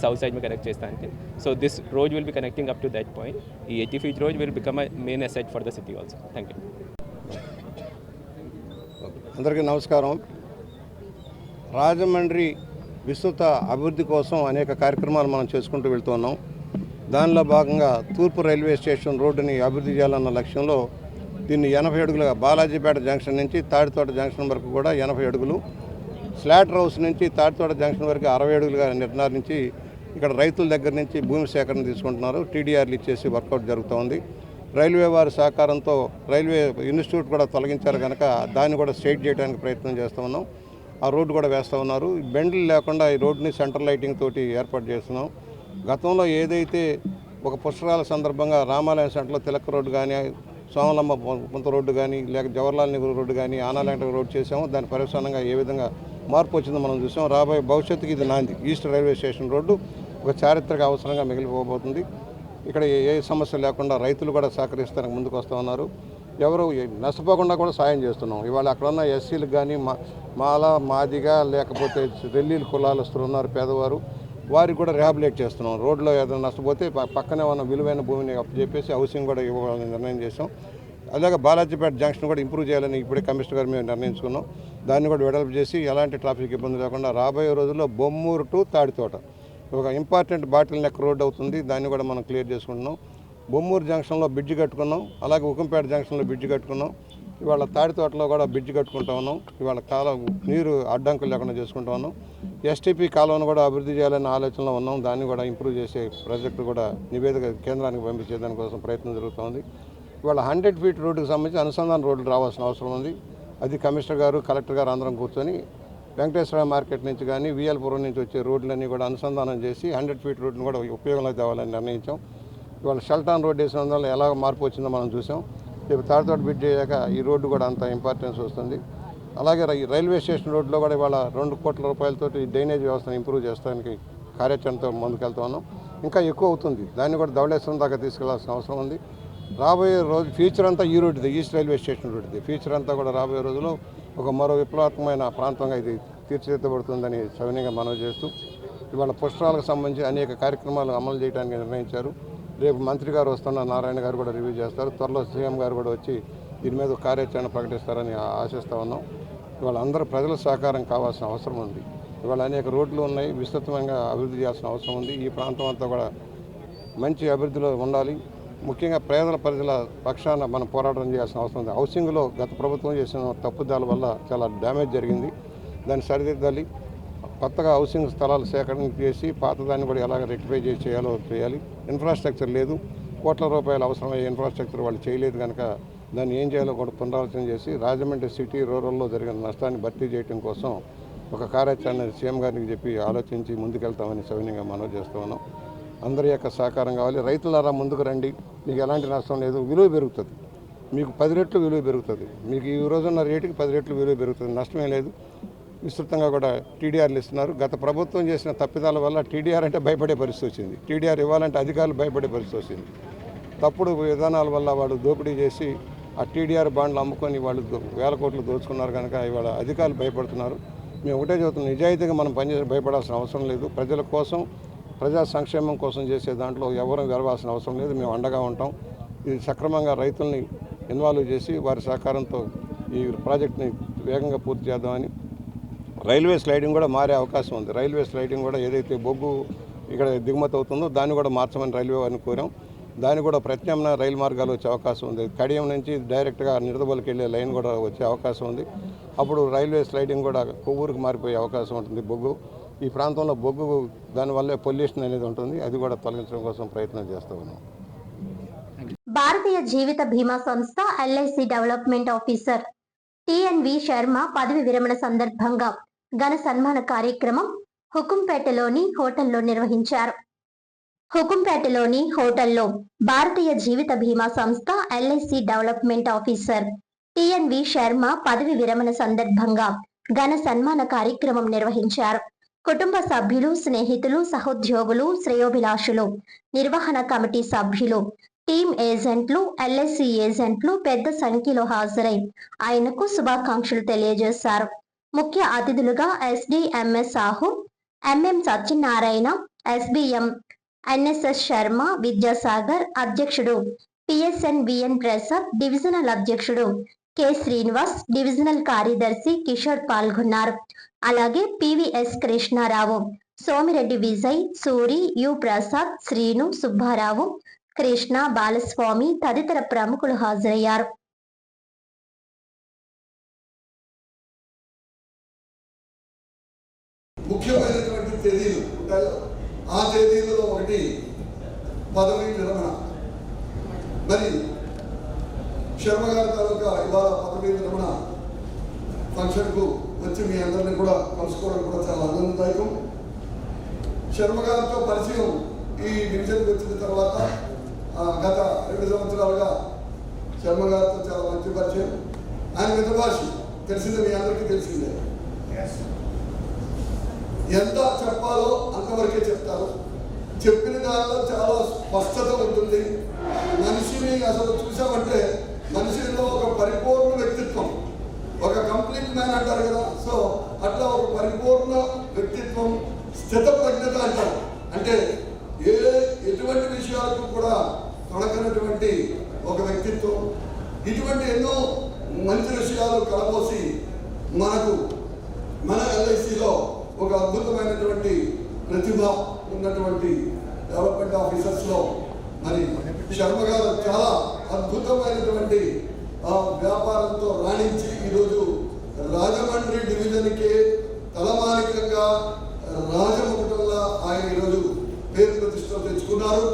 సౌత్ సైడ్ మీద కనెక్ట్ చేస్తానికి. So this road will be connecting up to that point. ఈ 80 feet road will become a main asset for the city also. Thank you. అందరికీ నమస్కారం. రాజమండ్రి విస్తృత అభివృద్ధి కోసం అనేక కార్యక్రమాలు మనం చేసుకుంటూ వెళ్తున్నాం. దానిలో భాగంగా తూర్పు రైల్వే స్టేషన్ రోడ్డుని అభివృద్ధి చేయాలన్న లక్ష్యంలో దీన్ని 80 అడుగులుగా బాలాజీపేట జంక్షన్ నుంచి తాడితోట జంక్షన్ వరకు కూడా 80 అడుగులు, స్లాటర్ హౌస్ నుంచి తాడితోట జంక్షన్ వరకు 60 అడుగులుగా నిర్ణయించి ఇక్కడ రైతుల దగ్గర నుంచి భూమి సేకరణ తీసుకుంటున్నారు. టీడీఆర్లు ఇచ్చేసి వర్కౌట్ జరుగుతూ ఉంది. రైల్వే వారి సహకారంతో రైల్వే ఇన్స్టిట్యూట్ కూడా తొలగించారు కనుక దాన్ని కూడా స్ట్రైట్ చేయడానికి ప్రయత్నం చేస్తూ ఉన్నాం. ఆ రోడ్డు కూడా వేస్తూ ఉన్నారు. బెండ్లు లేకుండా ఈ రోడ్డుని సెంటర్ లైటింగ్ తోటి ఏర్పాటు చేస్తున్నాం. గతంలో ఏదైతే ఒక పుష్కరాల సందర్భంగా రామాలయం సెంటర్లో తిలక్ రోడ్డు కానీ, సోమలమ్మ పుంత రోడ్డు కానీ, లేక జవహర్లాల్ నెహ్రూ రోడ్డు కానీ, ఆనాలంట రోడ్డు చేసాము. దాని పర్యవసానంగా ఏ విధంగా మార్పు వచ్చిందో మనం చూసాం. రాబోయే భవిష్యత్తుకి ఇది నాంది. ఈస్ట్ రైల్వే స్టేషన్ రోడ్డు ఒక చారిత్రక అవసరంగా మిగిలిపోబోతుంది. ఇక్కడ ఏ సమస్య లేకుండా రైతులు కూడా సహకరిస్తానికి ముందుకు వస్తూ ఉన్నారు. ఎవరు నష్టపోకుండా కూడా సాయం చేస్తున్నాం. ఇవాళ అక్కడ ఉన్న ఎస్సీలకు కానీ మాల మాదిగా లేకపోతే రెల్లీలు కులాలస్తులు ఉన్నారు పేదవారు. వారికి కూడా రిహాబిలేట్ చేస్తున్నాం. రోడ్లో ఏదైనా నష్టపోతే పక్కనే ఉన్న విలువైన భూమిని అప్పచెప్పేసి హౌసింగ్ కూడా ఇవ్వాలని నిర్ణయం చేసాం. అలాగే బాలాజీపేట జంక్షన్ కూడా ఇంప్రూవ్ చేయాలని ఇప్పుడే కమిషనర్ గారు మేము నిర్ణయించుకున్నాం. దాన్ని కూడా వెడల్పు చేసి ఎలాంటి ట్రాఫిక్ ఇబ్బంది లేకుండా రాబోయే రోజుల్లో బొమ్మూరు టు తాడితోట ఒక ఇంపార్టెంట్ బాటిల్ నెక్ రోడ్ అవుతుంది. దాన్ని కూడా మనం క్లియర్ చేసుకుంటున్నాం. బొమ్మూరు జంక్షన్లో బ్రిడ్జ్ కట్టుకున్నాం. అలాగే ఉకంపేట జంక్షన్లో బ్రిడ్జ్ కట్టుకున్నాం. ఇవాళ తాడితోటలో కూడా బ్రిడ్జ్ కట్టుకుంటా ఉన్నాం. ఇవాళ కాలం నీరు అడ్డంకులు లేకుండా చేసుకుంటా ఉన్నాం. ఎస్టీపీ కాలువను కూడా అభివృద్ధి చేయాలనే ఆలోచనలో ఉన్నాం. దాన్ని కూడా ఇంప్రూవ్ చేసే ప్రాజెక్టు కూడా నివేదిక కేంద్రానికి పంపించే దానికోసం ప్రయత్నం జరుగుతోంది. ఇవాళ 100 ఫీట్ రోడ్డుకు సంబంధించి అనుసంధాన రోడ్లు రావాల్సిన అవసరం ఉంది. అది కమిషనర్ గారు, కలెక్టర్ గారు అందరం కూర్చొని వెంకటేశ్వర మార్కెట్ నుంచి కానీ విఎల్పురం నుంచి వచ్చే రోడ్లన్నీ కూడా అనుసంధానం చేసి 100 ఫీట్ రోడ్డును కూడా ఉపయోగంలోకి తేవాలని నిర్ణయించాం. ఇవాళ షెల్టాన్ రోడ్ వేసిన వల్ల ఎలా మార్పు వచ్చిందో మనం చూసాం. రేపు తాడితోట బ్రిడ్జ్ అయ్యాక ఈ రోడ్డు కూడా అంత ఇంపార్టెన్స్ వస్తుంది. అలాగే రైల్వే స్టేషన్ రోడ్లో కూడా ఇవాళ 2 కోట్ల రూపాయలతో డ్రైనేజ్ వ్యవస్థను ఇంప్రూవ్ చేయడానికి కార్యాచరణతో ముందుకెళ్తా ఉన్నాం. ఇంకా ఎక్కువ అవుతుంది. దాన్ని కూడా ధవళేశ్వరం దాకా తీసుకెళ్లాల్సిన అవసరం ఉంది. రాబోయే రోజు ఫ్యూచర్ అంతా ఈ రోడ్డుది, ఈస్ట్ రైల్వే స్టేషన్ రోడ్డుది. ఫ్యూచర్ అంతా కూడా రాబోయే రోజుల్లో ఒక మరో విప్లవాత్మకమైన ప్రాంతంగా ఇది తీర్చిదిద్దబడుతుందని సవినయంగా మనవి చేస్తూ ఇవాళ పుష్కరాలకు సంబంధించి అనేక కార్యక్రమాలు అమలు చేయడానికి నిర్ణయించారు. రేపు మంత్రి గారు వస్తున్న నారాయణ గారు కూడా రివ్యూ చేస్తారు. త్వరలో సీఎం గారు కూడా వచ్చి దీని మీద కార్యాచరణ ప్రకటిస్తారని ఆశిస్తూ ఉన్నాం. ఇవాళ అందరూ ప్రజల సహకారం కావాల్సిన అవసరం ఉంది. ఇవాళ అనేక రోడ్లు ఉన్నాయి, విస్తృతంగా అభివృద్ధి చేయాల్సిన అవసరం ఉంది. ఈ ప్రాంతం అంతా కూడా మంచి అభివృద్ధిలో ఉండాలి. ముఖ్యంగా పేదల ప్రజల పక్షాన మనం పోరాటం చేయాల్సిన అవసరం ఉంది. హౌసింగ్లో గత ప్రభుత్వం చేసిన తప్పుదాల వల్ల చాలా డ్యామేజ్ జరిగింది. దాన్ని సరిదిద్దాలి. కొత్తగా హౌసింగ్ స్థలాలు సేకరణ చేసి పాతదాన్ని కూడా ఎలాగ రెక్టిఫై చేయాలో చేయాలి. ఇన్ఫ్రాస్ట్రక్చర్ లేదు, కోట్ల రూపాయలు అవసరమయ్యే ఇన్ఫ్రాస్ట్రక్చర్ వాళ్ళు చేయలేదు కనుక దాన్ని ఏం చేయాలో కూడా పునరాలోచన చేసి రాజమండ్రి సిటీ రూరల్లో జరిగిన నష్టాన్ని భర్తీ చేయడం కోసం ఒక కార్యాచరణ సీఎం గారికి చెప్పి ఆలోచించి ముందుకెళ్తామని సవినయంగా మనవి చేస్తూ ఉన్నాం. అందరి యొక్క సహకారం కావాలి. రైతులారా ముందుకు రండి. మీకు ఎలాంటి నష్టం లేదు, విలువ పెరుగుతుంది. మీకు 10 రెట్లు విలువ పెరుగుతుంది. మీకు ఈ రోజున్న రేటుకి 10 రెట్లు విలువ పెరుగుతుంది, నష్టమే లేదు. విస్తృతంగా కూడా టీడీఆర్లు ఇస్తున్నారు. గత ప్రభుత్వం చేసిన తప్పిదాల వల్ల టీడీఆర్ అంటే భయపడే పరిస్థితి వచ్చింది. టీడీఆర్ ఇవ్వాలంటే అధికారులు భయపడే పరిస్థితి వచ్చింది. తప్పుడు విధానాల వల్ల వాడు దోపిడీ చేసి ఆ టీడీఆర్ బాండ్లు అమ్ముకొని వాళ్ళు వేల కోట్లు దోచుకున్నారు కనుక ఇవాళ అధికారులు భయపడుతున్నారు. మేము ఒకటే చెబుతున్నాం, నిజాయితీగా మనం పనిచేసి భయపడాల్సిన అవసరం లేదు. ప్రజల కోసం, ప్రజా సంక్షేమం కోసం చేసే దాంట్లో ఎవరూ వెరవాల్సిన అవసరం లేదు. మేము అండగా ఉంటాం. ఇది సక్రమంగా రైతుల్ని ఇన్వాల్వ్ చేసి వారి సహకారంతో ఈ ప్రాజెక్ట్ని వేగంగా పూర్తి చేద్దామని. రైల్వే స్లైడింగ్ కూడా మారే అవకాశం ఉంది. రైల్వే స్లైడింగ్ కూడా ఏదైతే బొగ్గు ఇక్కడ దిగుమతి అవుతుందో దాన్ని కూడా మార్చమని రైల్వే వారిని కోరాం. దాన్ని కూడా ప్రత్యామ్నాయ రైలు మార్గాలు వచ్చే అవకాశం ఉంది. కడియం నుంచి డైరెక్ట్గా నిడదవోలుకి వెళ్ళే లైన్ కూడా వచ్చే అవకాశం ఉంది. అప్పుడు రైల్వే స్లైడింగ్ కూడా కొవ్వూరుకు మారిపోయే అవకాశం ఉంటుంది. బొగ్గు ఈ ప్రాంతంలో బొగ్గు దానివల్లే పొల్యూషన్ అనేది ఉంటుంది. అది కూడా తొలగించడం కోసం ప్రయత్నం చేస్తూ ఉన్నాం. భారతీయ జీవిత బీమా సంస్థ ఎల్ఐసి డెవలప్మెంట్ ఆఫీసర్ టిఎన్వి శర్మ పదవి విరమణ సందర్భంగా ఘన సన్మాన కార్యక్రమం హుకుంపేటలోని హోటల్లో నిర్వహించారు. హుకుంపేటలోని హోటల్లో భారతీయ జీవిత బీమా సంస్థ ఎల్ఐసి డెవలప్మెంట్ ఆఫీసర్ టిఎన్వి శర్మ పదవి విరమణ సందర్భంగా ఘన సన్మాన కార్యక్రమం నిర్వహించారు. కుటుంబ సభ్యులు, స్నేహితులు, సహోద్యోగులు, శ్రేయోభిలాషులు, నిర్వహణ కమిటీ సభ్యులు, టీమ్ ఏజెంట్లు, ఎల్ఐసి ఏజెంట్లు పెద్ద సంఖ్యలో హాజరై ఆయనకు శుభాకాంక్షలు తెలియజేశారు. ముఖ్య అతిథులుగా ఎస్డిఎంఎస్ Sahu, MM Satyanarayana, SBM NSS Sharma, Vidyasagar, అధ్యక్షుడు పిఎస్ఎన్ విఎన్ ప్రసాద్, డివిజనల్ అధ్యక్షుడు కె శ్రీనివాస్, డివిజనల్ కార్యదర్శి కిషోర్ పాల్గొన్నారు. అలాగే పివిఎస్ కృష్ణారావు, సోమిరెడ్డి విజయ్, సూరి, యు ప్రసాద్, శ్రీను, సుబ్బారావు, కృష్ణ, బాలస్వామి తదితర ప్రముఖులు హాజరయ్యారు. ముఖ్యమైనటువంటి తేదీలు ఉంటాయో ఆ తేదీలలో ఒకటి పదవి విరమణ. మరి శర్మ గారి తాలూకా ఇవాళ పదవి విరమణ ఫంక్షన్కు వచ్చి మీ అందరినీ కూడా కలుసుకోవడం కూడా చాలా ఆనందదాయకం. శర్మ గారితో పరిచయం ఈ డివిజన్కి వచ్చిన తర్వాత గత 2 సంవత్సరాలుగా శర్మ గారితో చాలా మంచి పరిచయం. ఆయన మితభాషి తెలిసిందే, మీ అందరికీ తెలిసిందే. ఎంత చెప్పాలో అంతవరకే చెప్తారు. చెప్పిన దానిలో చాలా స్పష్టత ఉంటుంది. మనిషిని అసలు చూసామంటే మనిషిలో ఒక పరిపూర్ణ వ్యక్తిత్వం, ఒక కంప్లీట్ మ్యాన్ అంటారు కదా, సో అట్లా ఒక పరిపూర్ణ వ్యక్తిత్వం, స్థితప్రజ్ఞత అంటారు. అంటే ఎటువంటి విషయాలకు కూడా తొడకనటువంటి ఒక వ్యక్తిత్వం, ఇటువంటి ఎన్నో మంచి విషయాలు కలబోసి మన ఎల్ఐసిలో ఒక అద్భుతమైనటువంటి ప్రతిభ ఉన్నటువంటి డెవలప్మెంట్ ఆఫీసర్స్లో మరి శర్మ గారు చాలా అద్భుతమైనటువంటి వ్యాపారంతో రాణించి ఈరోజు రాజమండ్రి డివిజన్కే తలమానికంగా రాజముకుటంలా ఆయన ఈరోజు పేరు ప్రతిష్టలు తెచ్చుకున్నారు.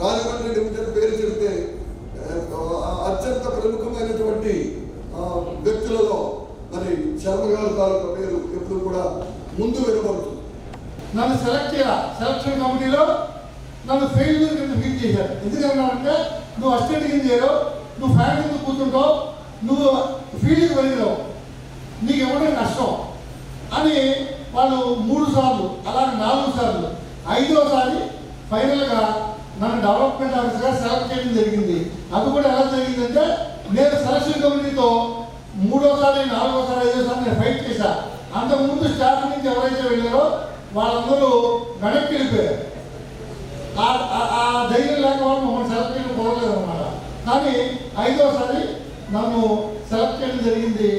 రాజమండ్రి డివిజన్ పేరు చెబితే అత్యంత ప్రముఖమైనటువంటి వ్యక్తులలో మరి శర్మ గారు తాలూకా పేరు ఎప్పుడు కూడా ముందు వినబడుతుంది. నన్ను సెలక్షన్ కమిటీలో నన్ను ఫెయిల్యూర్ కింద ఫీల్ చేశారు. ఎందుకంటే నువ్వు అసిస్టెంట్ కింద చేయవు, నువ్వు ఫ్యాన్ కింద కూర్చుంటావు, నువ్వు ఫీల్డ్కి వెళ్ళినావు, నీకు ఇవ్వడం కష్టం అని వాళ్ళు 3 సార్లు అలాగే 4 సార్లు 5వసారి ఫైనల్గా నన్ను డెవలప్మెంట్ ఆఫీసర్గా సెలెక్ట్ చేయడం జరిగింది. అది కూడా ఎలా జరిగిందంటే నేను సెలక్షన్ కమిటీతో 3వసారి 4వసారి 5వసారి నేను ఫైట్ చేశా. అంతకుముందు స్టాఫ్ నుంచి ఎవరైతే వెళ్ళారో వాళ్ళందరూ వెనక్కి వెళ్ళిపోయారు. ఆ ధైర్యం లేక వాళ్ళు మమ్మల్ని సెలెక్ట్ చేయడం కుదరలేదు అన్నమాట. కానీ 5వసారి నన్ను సెలెక్ట్ చేయడం జరిగింది.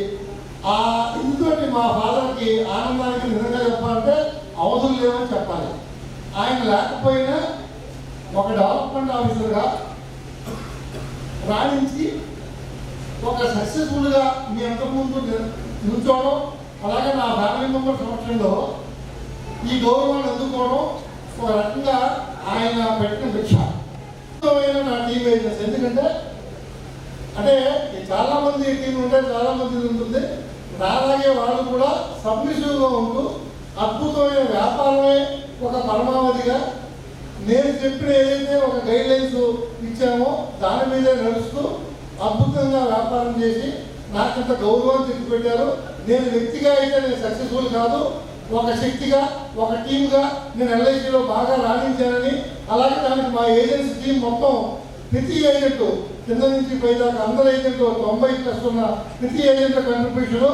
ఇందులో మా ఫాదర్కి ఆనందానికి నిజంగా చెప్పాలంటే అవసరం లేవని చెప్పాలి. ఆయన లేకపోయినా ఒక డెవలప్మెంట్ ఆఫీసర్గా రాణించి ఒక సక్సెస్ఫుల్గా మీ అంతకుముందు నిల్చోవడం, అలాగే నా ఫ్యామిలీ మెంబర్ సమక్షంలో ఈ గౌరవాన్ని అందుకోవడం ఒక రకంగా ఆయన పెట్టిన భిక్ష. నా టీం ఏజెన్స్ ఎందుకంటే అంటే చాలామంది టీం ఉంటే చాలామంది ఉంటుంది, నాలాగే వాళ్ళు కూడా సబ్మిసివ్గా ఉంటూ అద్భుతమైన వ్యాపారమే ఒక పరమావధిగా నేను చెప్పిన ఏదైతే ఒక గైడ్ లైన్స్ ఇచ్చామో దాని మీదే నడుస్తూ అద్భుతంగా వ్యాపారం చేసి నాకంత గౌరవం తెచ్చిపెట్టారు. నేను వ్యక్తిగా అయితే నేను సక్సెస్ఫుల్ కాదు, ఒక శక్తిగా ఒక టీమ్గా నేను ఎల్ఐసిలో బాగా రాణించానని, అలాగే దానికి మా ఏజెన్సీ టీం మొత్తం ప్రతి ఏజెంట్ కింద నుంచి పైదాకా అందరు ఏజెంట్లు 90+ ఉన్న ప్రతి ఏజెంట్ల కంట్రిబ్యూషను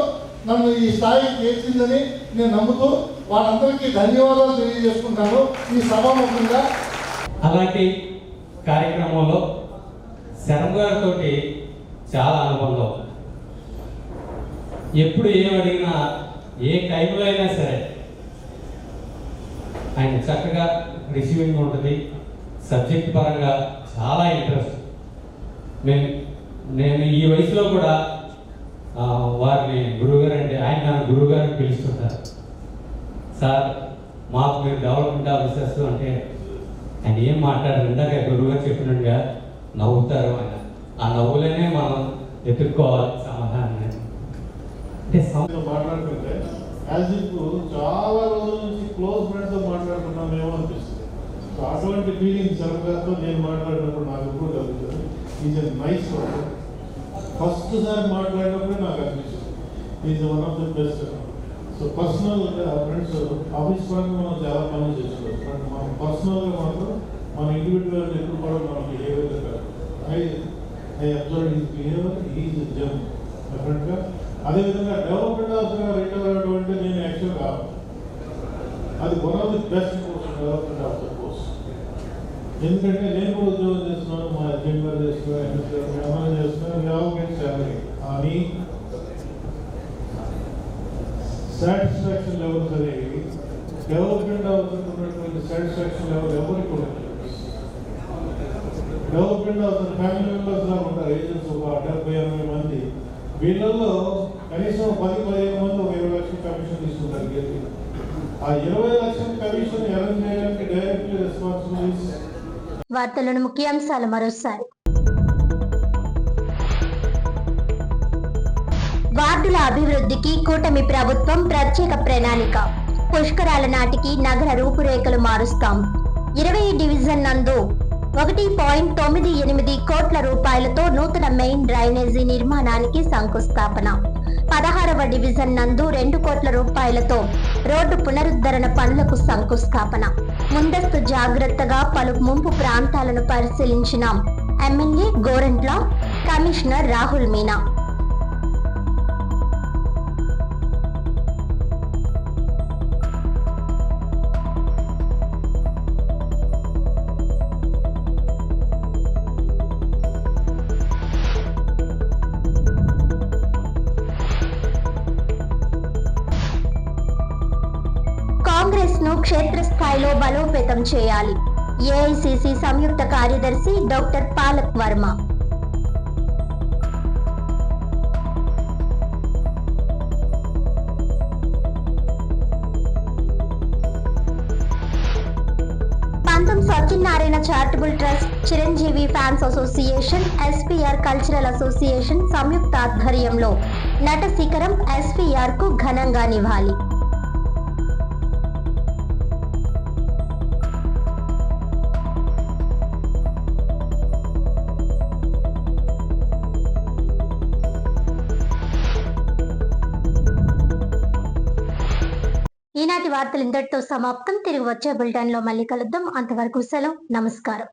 నన్ను ఈ స్థాయికి చేర్చిందని నేను నమ్ముతూ వాళ్ళందరికీ ధన్యవాదాలు తెలియజేసుకుంటాను ఈ సభాముఖంగా. అలాంటి కార్యక్రమంలో శర్మ గారితో చాలా అనుబంధం. ఎప్పుడు ఏం అడిగినా ఏ టైంలో అయినా సరే ఆయన చక్కగా రిసీవింగ్ ఉంటుంది. సబ్జెక్ట్ పరంగా చాలా ఇంట్రెస్ట్. నేను ఈ వయసులో కూడా వారిని గురువుగారు అంటే ఆయన నన్ను గురువుగారిని పిలుస్తుంటారు. సార్ మాకు మీరు డెవలప్మెంట్ ఆఫీసర్స్ అంటే ఆయన ఏం మాట్లాడారు, ఇందాక గురువుగారు చెప్పినట్టుగా నవ్వుతారు. ఆయన ఆ నవ్వులనే మనం ఎదుర్కోవాలి సమాధానాన్ని. అంటే మాట్లాడుతుంటే యాజ్ ఇఫ్ చాలా రోజుల నుంచి క్లోజ్ ఫ్రెండ్తో మాట్లాడుతున్నామేమో అనిపిస్తుంది. సో అటువంటి ఫీలింగ్ సరదాతో నేను మాట్లాడినప్పుడు నాకు ఎప్పుడు కలుగుతుంది. Is a nice word. First సారి మాట్లాడినప్పుడే నాకు అనిపిస్తుంది is one of the best. So personal friends office పరంగా మనం చాలా పనులు చేసుకోవచ్చు, బట్ మనం పర్సనల్గా మాత్రం మన ఇండివిజువల్ ఎప్పుడు కూడా మనం బిహేవియర్ కాదు. I observe his behaviour, is జమ్ డెఫినెట్గా. అదేవిధంగా డెవలప్మెంట్ ఆఫీసర్గా రిటైర్ అవ్వడం అంటే నేను యాక్చువల్గా అది one of the best post development officer post. ఎందుకంటే నేను కూడా ఉద్యోగం చేస్తున్నాను, మా హస్బెండ్ గారు చేస్తున్నాను, అమలు చేస్తున్నాను, శాలరీ. కానీ సాటిస్ఫాక్షన్ లెవెల్స్ అనేవి డెవలప్మెంట్ ఆఫీసర్ ఉన్నటువంటి సాటిస్ఫాక్షన్ లెవెల్ ఎవరికి కూడా డెవలప్మెంట్ ఆఫీసర్ ఫ్యామిలీ మెంబర్స్ లా ఉంటారు ఏజెంట్స్ ఒక 70-80 మంది. వీళ్ళల్లో కనీసం 10-15 మంది ఒక 20 లక్షల కమిషన్ తీసుకుంటారు. ఆ 20 లక్షల కమిషన్ అరేంజ్ చేయడానికి డైరెక్ట్లీ రెస్పాన్సిబుల్. వార్తలను ముఖ్యాంశాలు మరోసారి. వార్డుల అభివృద్ధికి కూటమి ప్రభుత్వం ప్రత్యేక ప్రణాళిక. పుష్కరాల నాటికి నగర రూపురేఖలు మారుస్తాం. 20 డివిజన్ నందు 1.98 కోట్ల రూపాయలతో నూతన మెయిన్ డ్రైనేజీ నిర్మాణానికి శంకుస్థాపన. 16వ డివిజన్ నందు 2 కోట్ల రూపాయలతో రోడ్డు పునరుద్ధరణ పనులకు శంకుస్థాపన. ముందస్తు జాగ్రత్తగా పలు ముంపు ప్రాంతాలను పరిశీలించిన ఎమ్మెల్యే గోరంట్ల, కమిషనర్ రాహుల్ మీనా. క్షేత్రస్థాయిలో బలోపేతం చేయాలి. ఏఐసిసి సంయుక్త కార్యదర్శి doctor Palak Varma. Satyanarayana charitable trust, Chiranjeevi fans association, SPR cultural association సంయుక్త ఆధ్వర్యంలో నట శిఖరం ఎస్పీఆర్ కు ఘనంగా నివాళి. ఈనాటి వార్తలు ఇంతటితో సమాప్తం. తిరిగి వచ్చే బులెటిన్ లో మళ్ళీ కలుద్దాం. అంతవరకు సెలవు. నమస్కారం.